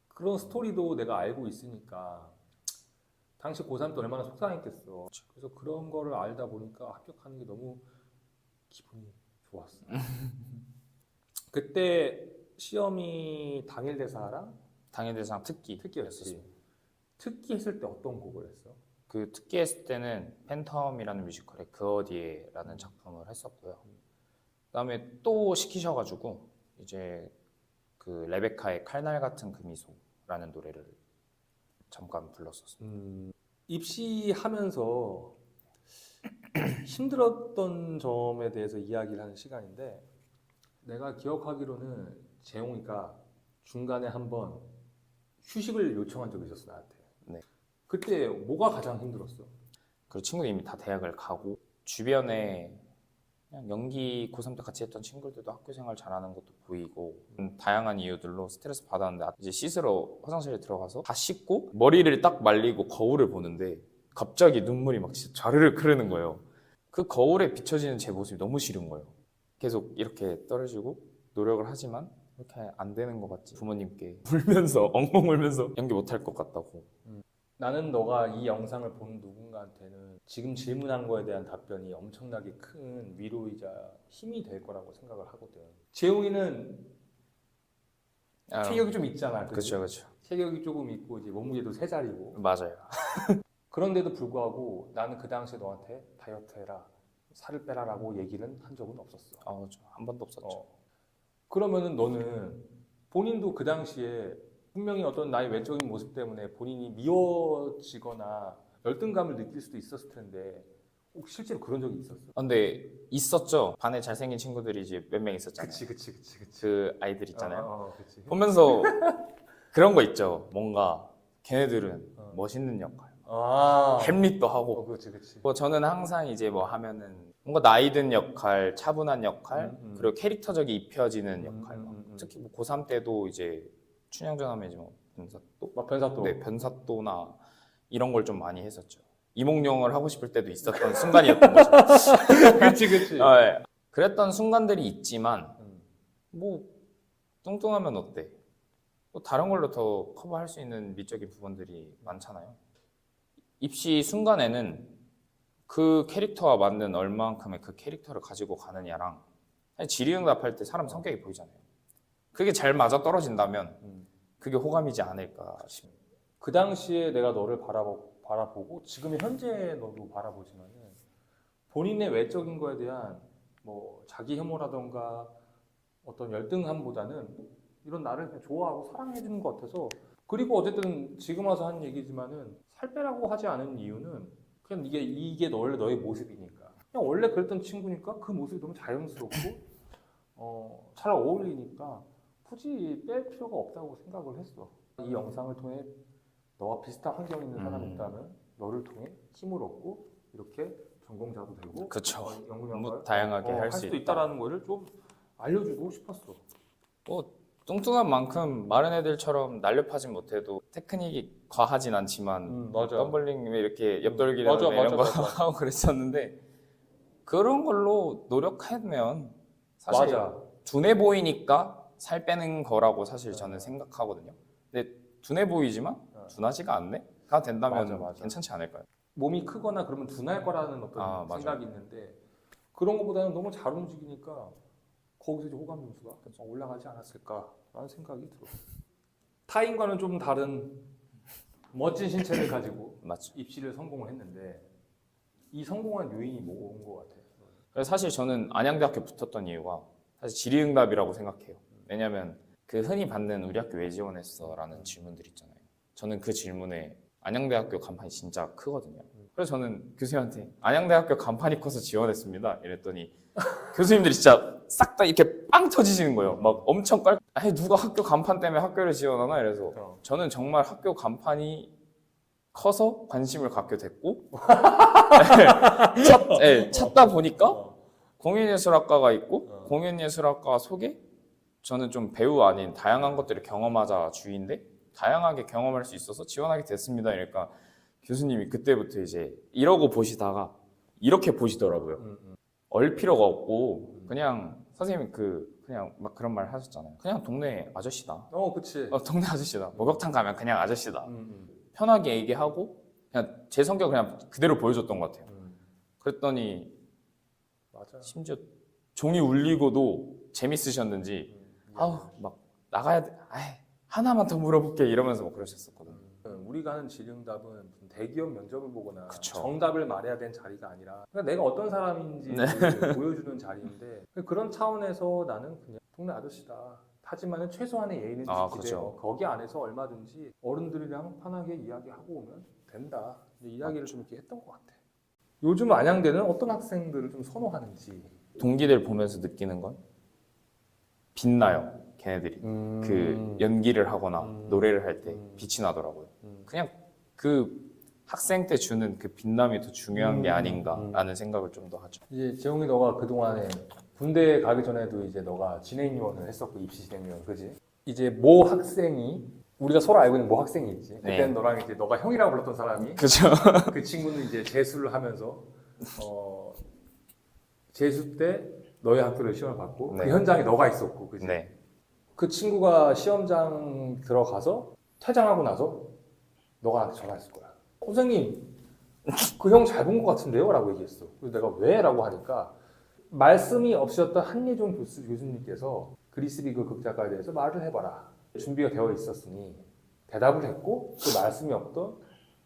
그런 스토리도 내가 알고 있으니까 당시 고3 때 얼마나 속상했겠어. 그래서 그런 거를 알다 보니까 합격하는 게 너무 기분이 좋았어. 그때 시험이 당일 대사랑 당일대상 특기. 특기였지. 특기 했을 때 어떤 곡을 했어? 그 특기 했을 때는 팬텀이라는 뮤지컬의 그 어디에라는 작품을 했었고요. 그다음에 또 시키셔가지고 이제 그 레베카의 칼날 같은 그 미소라는 노래를 잠깐 불렀었어요. 입시하면서 힘들었던 점에 대해서 이야기를 하는 시간인데 내가 기억하기로는 재용이가 중간에 한번 휴식을 요청한 적이 있었어 나한테. 네. 그때 뭐가 가장 힘들었어? 그리고 친구들이 이미 다 대학을 가고 주변에 그냥 연기 고3 때 같이 했던 친구들도 학교 생활 잘하는 것도 보이고 다양한 이유들로 스트레스 받았는데 이제 씻으러 화장실에 들어가서 다 씻고 머리를 딱 말리고 거울을 보는데 갑자기 눈물이 막 진짜 자르르 흐르는 거예요. 그 거울에 비춰지는 제 모습이 너무 싫은 거예요. 계속 이렇게 떨어지고 노력을 하지만 이렇게 안 되는 것 같지. 부모님께 울면서 엉엉 울면서 연기 못할 것 같다고. 나는 너가 이 영상을 본 누군가한테는 지금 질문한 거에 대한 답변이 엄청나게 큰 위로이자 힘이 될 거라고 생각을 하거든. 재용이는 체격이 좀 있잖아. 그치? 그렇죠, 그렇죠. 체격이 조금 있고 이제 몸무게도 세 자리고. 맞아요. 그런데도 불구하고 나는 그 당시에 너한테 다이어트 해라, 살을 빼라라고 얘기는 한 적은 없었어. 한 번도 없었죠. 그러면은 너는 본인도 그 당시에 분명히 어떤 나의 외적인 모습 때문에 본인이 미워지거나 열등감을 느낄 수도 있었을 텐데 혹시 실제로 그런 적이 있었어? 근데 있었죠. 반에 잘생긴 친구들이 이제 몇 명 있었잖아요. 그치. 그 아이들 있잖아요. 그치. 보면서 그런 거 있죠. 뭔가 걔네들은 멋있는 역할, 햄릿도 하고. 그치. 뭐 저는 항상 이제 뭐 하면은 뭔가 나이 든 역할, 차분한 역할, 그리고 캐릭터적이 입혀지는 역할. 특히 뭐 고3 때도 이제 춘향전 하면 이제 뭐 변사또, 변사또. 네, 변사또나 이런 걸 좀 많이 했었죠. 이몽룡을 하고 싶을 때도 있었던 순간이었던 거죠. 그치. 네. 그랬던 순간들이 있지만 뭐 뚱뚱하면 어때? 또 다른 걸로 더 커버할 수 있는 미적인 부분들이 많잖아요. 입시 순간에는 그 캐릭터와 맞는 얼만큼의 그 캐릭터를 가지고 가느냐랑 사실 질의응답할 때 사람 성격이 보이잖아요. 그게 잘 맞아 떨어진다면 그게 호감이지 않을까 싶습니다. 그 당시에 내가 너를 바라보고 지금의 현재 너도 바라보지만은 본인의 외적인 거에 대한 뭐 자기 혐오라던가 어떤 열등함보다는 이런 나를 그냥 좋아하고 사랑해 주는 것 같아서. 그리고 어쨌든 지금 와서 한 얘기지만은 살 빼라고 하지 않은 이유는 그냥 이게 너의 모습이니까. 그냥 원래 그랬던 친구니까 그 모습이 너무 자연스럽고 잘 어울리니까 굳이 뺄 필요가 없다고 생각을 했어. 이 영상을 통해 너와 비슷한 환경에 있는 사람이 있다면 너를 통해 힘을 얻고 이렇게 전공자도 되고 그쵸. 연구영화를 다양하게 할 수 수도 있다라는 거를 좀 알려주고 싶었어. 뭐 뚱뚱한 만큼 마른 애들처럼 날렵하진 못해도 테크닉이 과하진 않지만 맞아. 덤블링 이렇게 옆돌기라는 맞아, 이런 거 맞아. 하고 그랬었는데 그런 걸로 노력하면 사실 맞아. 둔해 보이니까 살 빼는 거라고 사실 저는 생각하거든요. 근데 둔해 보이지만 둔하지가 않네?가 된다면 맞아. 괜찮지 않을까요? 몸이 크거나 그러면 둔할 거라는 어떤 맞아. 생각이 있는데 그런 것보다는 너무 잘 움직이니까 거기서 이제 호감 점수가 좀 올라가지 않았을까라는 생각이 들어. 타인과는 좀 다른 멋진 신체를 가지고 맞죠. 입시를 성공을 했는데 이 성공한 요인이 뭐인 것 같아? 그래서 사실 저는 안양대학교 붙었던 이유가 사실 질의응답이라고 생각해요. 왜냐면 그 흔히 받는 우리 학교 왜 지원했어라는 질문들 있잖아요. 저는 그 질문에 안양대학교 간판이 진짜 크거든요. 그래서 저는 교수님한테 안양대학교 간판이 커서 지원했습니다. 이랬더니 교수님들이 진짜 싹 다 이렇게 빵 터지시는 거예요. 막 엄청 아니 누가 학교 간판 때문에 학교를 지원하나 이래서 저는 정말 학교 간판이 커서 관심을 갖게 됐고 찾다 보니까 공연예술학과가 있고 공연예술학과 속에 저는 좀 배우 아닌 다양한 것들을 경험하자 주의인데 다양하게 경험할 수 있어서 지원하게 됐습니다. 그러니까 교수님이 그때부터 이제 이러고 보시다가 이렇게 보시더라고요. 얼 필요가 없고 그냥 선생님이 그냥 막 그런 말 하셨잖아요. 그냥 동네 아저씨다. 그치. 동네 아저씨다. 목욕탕 가면 그냥 아저씨다. 편하게 얘기하고 그냥 제 성격 그냥 그대로 보여줬던 것 같아요. 그랬더니 맞아. 심지어 종이 울리고도 재밌으셨는지 막 나가야 돼. 하나만 더 물어볼게 이러면서 막 그러셨었거든요. 우리가 하는 질의응답은 무슨 대기업 면접을 보거나 그쵸. 정답을 말해야 되는 자리가 아니라 그냥 내가 어떤 사람인지 보여주는 자리인데 그런 차원에서 나는 그냥 동네 아저씨다. 하지만은 최소한의 예의는 아, 지키되 그렇죠. 거기 안에서 얼마든지 어른들이랑 편하게 이야기하고 오면 된다. 근데 이야기를 좀 이렇게 했던 것 같아. 요즘 안양대는 어떤 학생들을 좀 선호하는지. 동기들 보면서 느끼는 건 빛나요. 걔네들이 그 연기를 하거나 노래를 할 때 빛이 나더라고요. 그냥 그 학생 때 주는 그 빛남이 더 중요한 게 아닌가라는 생각을 좀 더 하죠. 이제 재홍이 너가 그 동안에 군대 가기 전에도 이제 너가 진행위원을 했었고 입시 진행위원, 그지? 이제 모 학생이 우리가 서로 알고 있는 모 학생이 있지. 그때는 너랑 이제 너가 형이라고 불렀던 사람이 그죠? 그 친구는 이제 재수를 하면서 재수 때 너희 학교를 시험을 받고 네. 그 현장에 너가 있었고, 그지? 네. 그 친구가 시험장 들어가서 퇴장하고 나서 너가 나한테 전화했을 거야. 선생님, 그 형 잘 본 것 같은데요? 라고 얘기했어. 그래서 내가 왜? 라고 하니까 말씀이 없으셨던 한예종 교수님께서 그리스리그 극작가에 대해서 말을 해봐라. 준비가 되어 있었으니 대답을 했고 또 말씀이 없던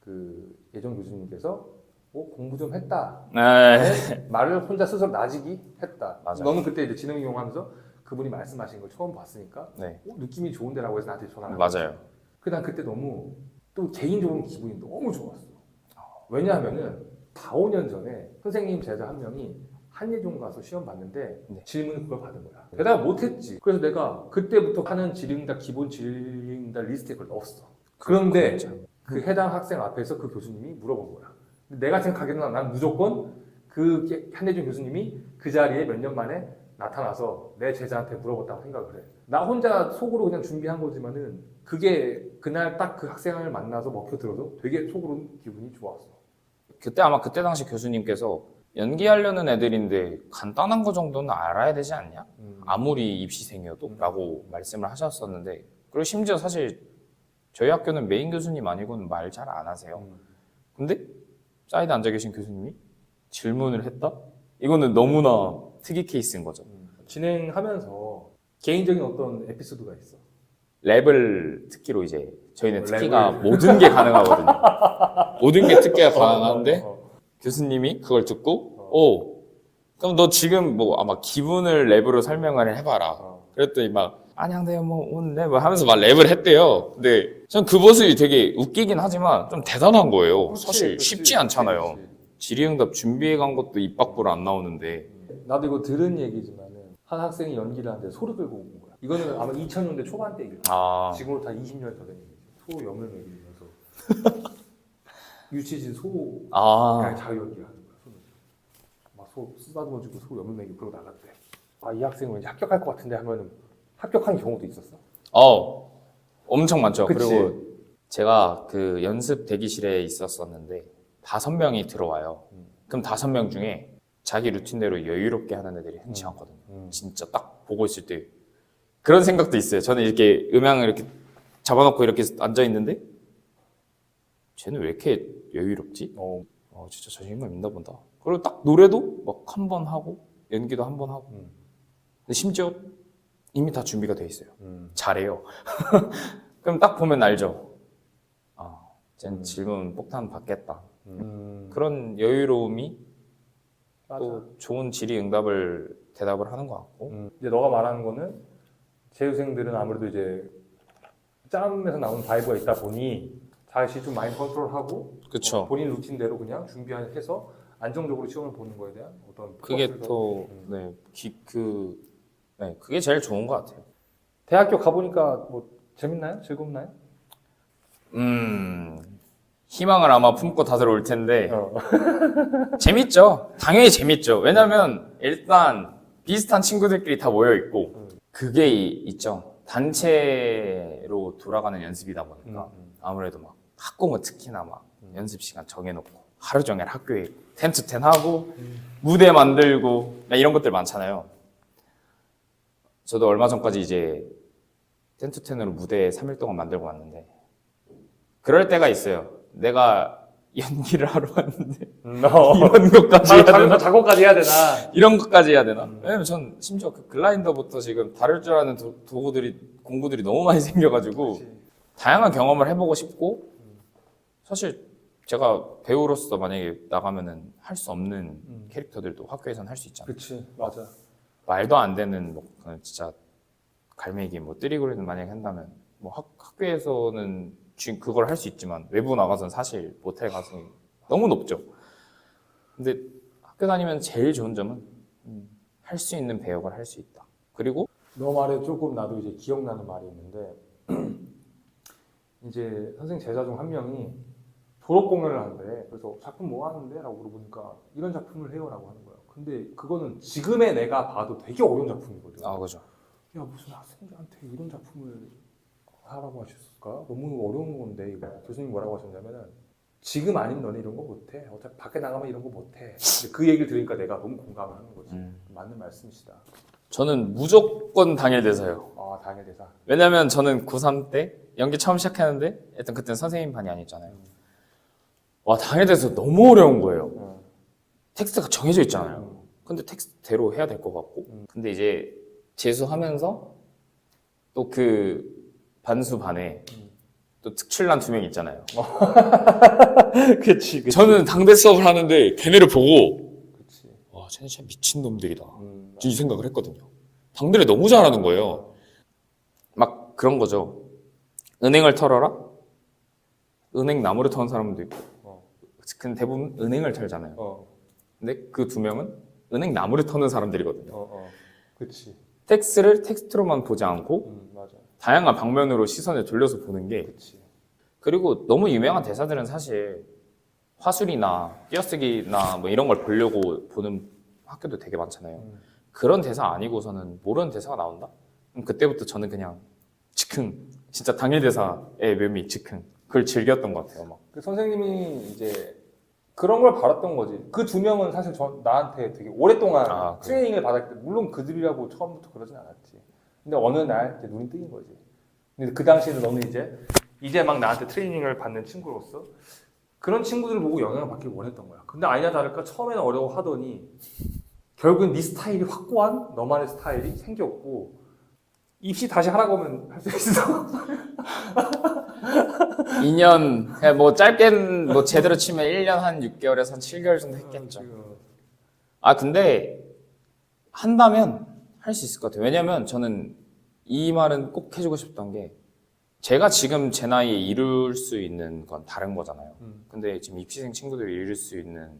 그 예종 교수님께서 공부 좀 했다. 네. 말을 혼자 스스로 나지기 했다. 맞아. 너는 그때 이제 진행 이용하면서 그분이 말씀하신 걸 처음 봤으니까 네. 느낌이 좋은데라고 해서 나한테 전화를 맞아요. 난 그때 너무 또 개인적으로 기분이 너무 좋았어. 왜냐하면은 4, 5년 전에 선생님 제자 한 명이 한예종 가서 시험 봤는데 네. 질문을 그걸 받은 거야. 대답을 못했지. 그래서 내가 그때부터 하는 질의응답 기본 질의응답 리스트에 그걸 넣었어. 그런데 그 해당 학생 앞에서 그 교수님이 물어본 거야. 내가 생각하기에는 난 무조건 그 한예종 교수님이 그 자리에 몇 년 만에 나타나서 내 제자한테 물어봤다고 생각을 해. 나 혼자 속으로 그냥 준비한 거지만은 그게 그날 딱 그 학생을 만나서 먹혀들어서 되게 속으로 기분이 좋았어. 그때 아마 그때 당시 교수님께서 연기하려는 애들인데 간단한 거 정도는 알아야 되지 않냐? 아무리 입시생이어도 라고 말씀을 하셨었는데, 그리고 심지어 사실 저희 학교는 메인 교수님 아니고는 말 잘 안 하세요. 근데 사이드 앉아 계신 교수님이 질문을 했다? 이거는 너무나 특이 케이스인 거죠. 진행하면서 개인적인 어떤 에피소드가 있어. 랩을 특기로 이제 저희는 특기가 모든 게 가능하거든요. 모든 게 특기가 가능한데 교수님이 그걸 듣고 그럼 너 지금 뭐 아마 기분을 랩으로 설명을 해봐라. 그랬더니 막 안녕하세요 뭐 오늘 뭐 하면서 막 랩을 했대요. 근데 전 그 모습이 되게 웃기긴 하지만 좀 대단한 거예요. 사실 쉽지 않잖아요. 질의응답 준비해 간 것도 입 밖으로 안 나오는데. 나도 이거 들은 얘기지만은 한 학생이 연기를 하는데 소를 끌고 온 거야. 이거는 아마 2000년대 초반대 얘기야. 지금으로부터 한 20년 더 된 얘기지. 소 염을 먹이면서 유치진 소 그냥 자유연기 하는 거야. 막 소 쓰다듬어주고 소 염을 먹이고 그러고 나갔대. 이 학생은 왠지 합격할 것 같은데 하면은 합격한 경우도 있었어. 엄청 많죠. 그치? 그리고 제가 그 연습 대기실에 있었었는데 5명이 들어와요. 그럼 5명 중에 자기 루틴대로 여유롭게 하는 애들이 흔치 않거든요. 진짜 딱 보고 있을 때 그런 생각도 있어요. 저는 이렇게 음향을 이렇게 잡아놓고 이렇게 앉아 있는데 쟤는 왜 이렇게 여유롭지? 진짜 자신감 있나 본다. 그리고 딱 노래도 막 한 번 하고 연기도 한 번 하고. 근데 심지어 이미 다 준비가 돼 있어요. 잘해요. 그럼 딱 보면 알죠. 쟤는 질문 폭탄 받겠다. 그런 여유로움이 또 좋은 질의응답을 대답을 하는 것 같고. 이제 너가 말하는 거는 재수생들은 아무래도 이제 짬에서 나오는 바이브가 있다 보니 자신이 좀 마인드 컨트롤하고 그쵸. 본인 루틴대로 그냥 준비해서 안정적으로 시험을 보는 거에 대한 어떤 그게 프로세스. 또 그게 제일 좋은 것 같아요. 대학교 가보니까 뭐 재밌나요? 즐겁나요? 희망을 아마 품고 다들 올 텐데 재밌죠. 당연히 재밌죠. 왜냐면 일단 비슷한 친구들끼리 다 모여 있고 그게 있죠. 단체로 돌아가는 연습이다 보니까 아무래도 막 학공은 특히나 막 연습 시간 정해놓고 하루 종일 학교에 텐트 텐 하고 무대 만들고 이런 것들 많잖아요. 저도 얼마 전까지 이제 텐트 텐으로 무대 3일 동안 만들고 왔는데 그럴 때가 있어요. 내가 연기를 하러 왔는데 이런 것까지 해야 되나? 작업까지 해야 되나? 이런 것까지 해야 되나? 왜냐면 전 심지어 그 글라인더부터 지금 다룰 줄 아는 공구들이 너무 많이 생겨가지고 다양한 경험을 해보고 싶고 사실 제가 배우로서 만약에 나가면은 할 수 없는 캐릭터들도 학교에서는 할 수 있잖아요. 그렇지, 맞아. 말도 안 되는 뭐 진짜 갈매기, 뭐 뜨리고리는 만약에 한다면 뭐 학교에서는 지금 그걸 할 수 있지만 외부 나가서는 사실 못할 가능성이 너무 높죠. 근데 학교 다니면 제일 좋은 점은 할 수 있는 배역을 할 수 있다. 그리고 너 말에 조금 나도 이제 기억나는 말이 있는데 이제 선생님 제자 중 한 명이 졸업 공연을 한대. 그래서 작품 뭐 하는데? 라고 물어보니까 이런 작품을 해요 라고 하는 거야. 근데 그거는 지금의 내가 봐도 되게 어려운 작품이거든. 아 그죠. 야 무슨 학생들한테 이런 작품을 하라고 하셨을까? 너무 어려운 건데 이거. 교수님 뭐라고 하셨냐면은 지금 아닌 너네 이런 거 못해. 어차피 밖에 나가면 이런 거 못해. 근데 그 얘기를 들으니까 내가 너무 공감을 하는 거지. 맞는 말씀이시다. 저는 무조건 당일 대사요. 아 당일 대사. 왜냐면 저는 고3 때 연기 처음 시작했는데 일단 그때는 선생님 반이 아니었잖아요. 와 당일 대사 너무 어려운 거예요. 텍스트가 정해져 있잖아요. 근데 텍스트대로 해야 될 것 같고. 근데 이제 재수하면서 또 그 반수 반에 또 특출난 2명 있잖아요. 그치. 저는 당대 수업을 하는데 걔네를 보고 그치. 와 쟤네 진짜 미친놈들이다. 이 생각을 했거든요. 당대를 너무 잘하는 거예요. 막 그런 거죠. 은행을 털어라? 은행 나무를 터는 사람도 있고. 근데 대부분 은행을 털잖아요. 근데 그 2명은 은행 나무를 터는 사람들이거든요. 그치. 텍스트를 텍스트로만 보지 않고 맞아. 다양한 방면으로 시선을 돌려서 보는 게. 그치. 그리고 너무 유명한 대사들은 사실 화술이나 띄어쓰기나 뭐 이런 걸 보려고 보는 학교도 되게 많잖아요. 그런 대사 아니고서는 모르는 대사가 나온다? 그럼 그때부터 저는 그냥 즉흥, 진짜 당일 대사의 묘미 즉흥, 그걸 즐겼던 것 같아요. 막. 그 선생님이 이제 그런 걸 바랐던 거지. 그 2명은 사실 나한테 되게 오랫동안 트레이닝을 받았기 때문에 물론 그들이라고 처음부터 그러진 않았지. 근데 어느 날 이제 눈이 뜨인 거지. 근데 그 당시에는 너는 이제 막 나한테 트레이닝을 받는 친구로서 그런 친구들을 보고 영향을 받길 원했던 거야. 근데 아니나 다를까 처음에는 어려워하더니 결국은 네 스타일이 확고한 너만의 스타일이 생겼고 입시 다시 하라고 하면 할 수 있어. 2년, 그냥 뭐 짧게는 뭐 제대로 치면 1년 한 6개월에서 한 7개월 정도 했겠죠. 아, 근데 한다면 할 수 있을 것 같아요. 왜냐면 저는 이 말은 꼭 해주고 싶던 게 제가 지금 제 나이에 이룰 수 있는 건 다른 거잖아요. 근데 지금 입시생 친구들이 이룰 수 있는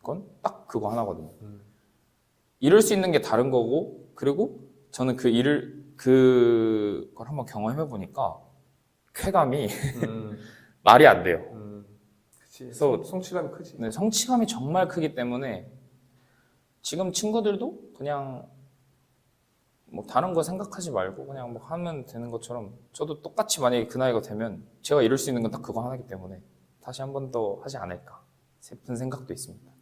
건 딱 그거 하나거든요. 이룰 수 있는 게 다른 거고, 그리고 저는 그걸 한번 경험해 보니까 쾌감이 말이 안 돼요. 그치. 그래서 성취감이 크지. 네, 성취감이 정말 크기 때문에 지금 친구들도 그냥 뭐 다른 거 생각하지 말고 그냥 뭐 하면 되는 것처럼 저도 똑같이 만약에 그 나이가 되면 제가 이룰 수 있는 건 딱 그거 하나이기 때문에 다시 한 번 더 하지 않을까 싶은 생각도 있습니다.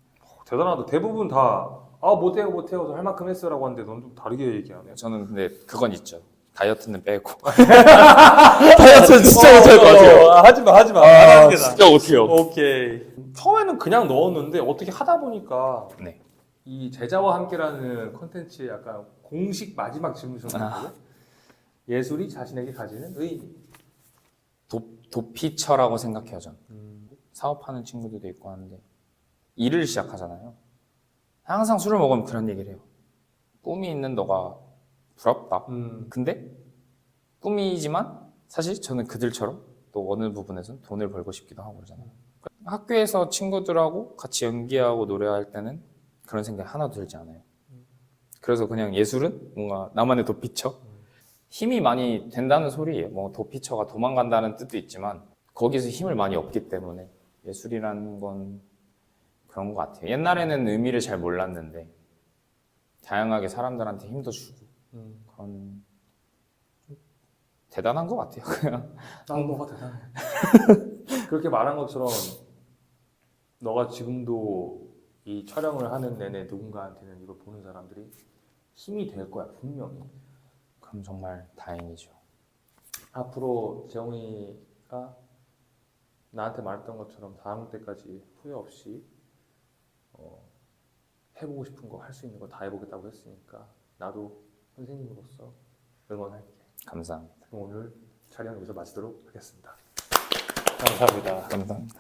대단하다. 대부분 다 못해요. 할 만큼 했어라고 하는데 넌 좀 다르게 얘기하네. 저는 근데 그건 있죠. 다이어트는 빼고. 다이어트는 진짜 못할 것 같아요. 하지마. 안 하는 게 나아. 진짜 못해요. 오케이. 처음에는 그냥 넣었는데 어떻게 하다 보니까 네. 이 제자와 함께라는 컨텐츠의 약간 공식 마지막 질문이었는데 예술이 자신에게 가지는 의미. 도피처라고 생각해요, 저는. 사업하는 친구들도 있고 하는데 일을 시작하잖아요. 항상 술을 먹으면 그런 얘기를 해요. 꿈이 있는 너가 부럽다. 근데 꿈이지만 사실 저는 그들처럼 또 어느 부분에서는 돈을 벌고 싶기도 하고 그러잖아요. 학교에서 친구들하고 같이 연기하고 노래할 때는 그런 생각이 하나도 들지 않아요. 그래서 그냥 예술은 뭔가 나만의 도피처? 힘이 많이 된다는 소리예요. 뭐 도피처가 도망간다는 뜻도 있지만 거기서 힘을 많이 얻기 때문에 예술이라는 건 그런 것 같아요. 옛날에는 의미를 잘 몰랐는데 다양하게 사람들한테 힘도 주고 그런 대단한 것 같아요. 그냥 난 너가 대단해. 그렇게 말한 것처럼 너가 지금도 이 촬영을 하는 내내 누군가한테는 이걸 보는 사람들이 힘이 될 거야 분명히. 그럼 정말 다행이죠. 앞으로 재홍이가 나한테 말했던 것처럼 다음 때까지 후회 없이 해보고 싶은 거 할 수 있는 거 다 해보겠다고 했으니까 나도 선생님으로서 응원할게. 감사합니다. 그럼 오늘 촬영 여기서 마치도록 하겠습니다. 감사합니다. 감사합니다.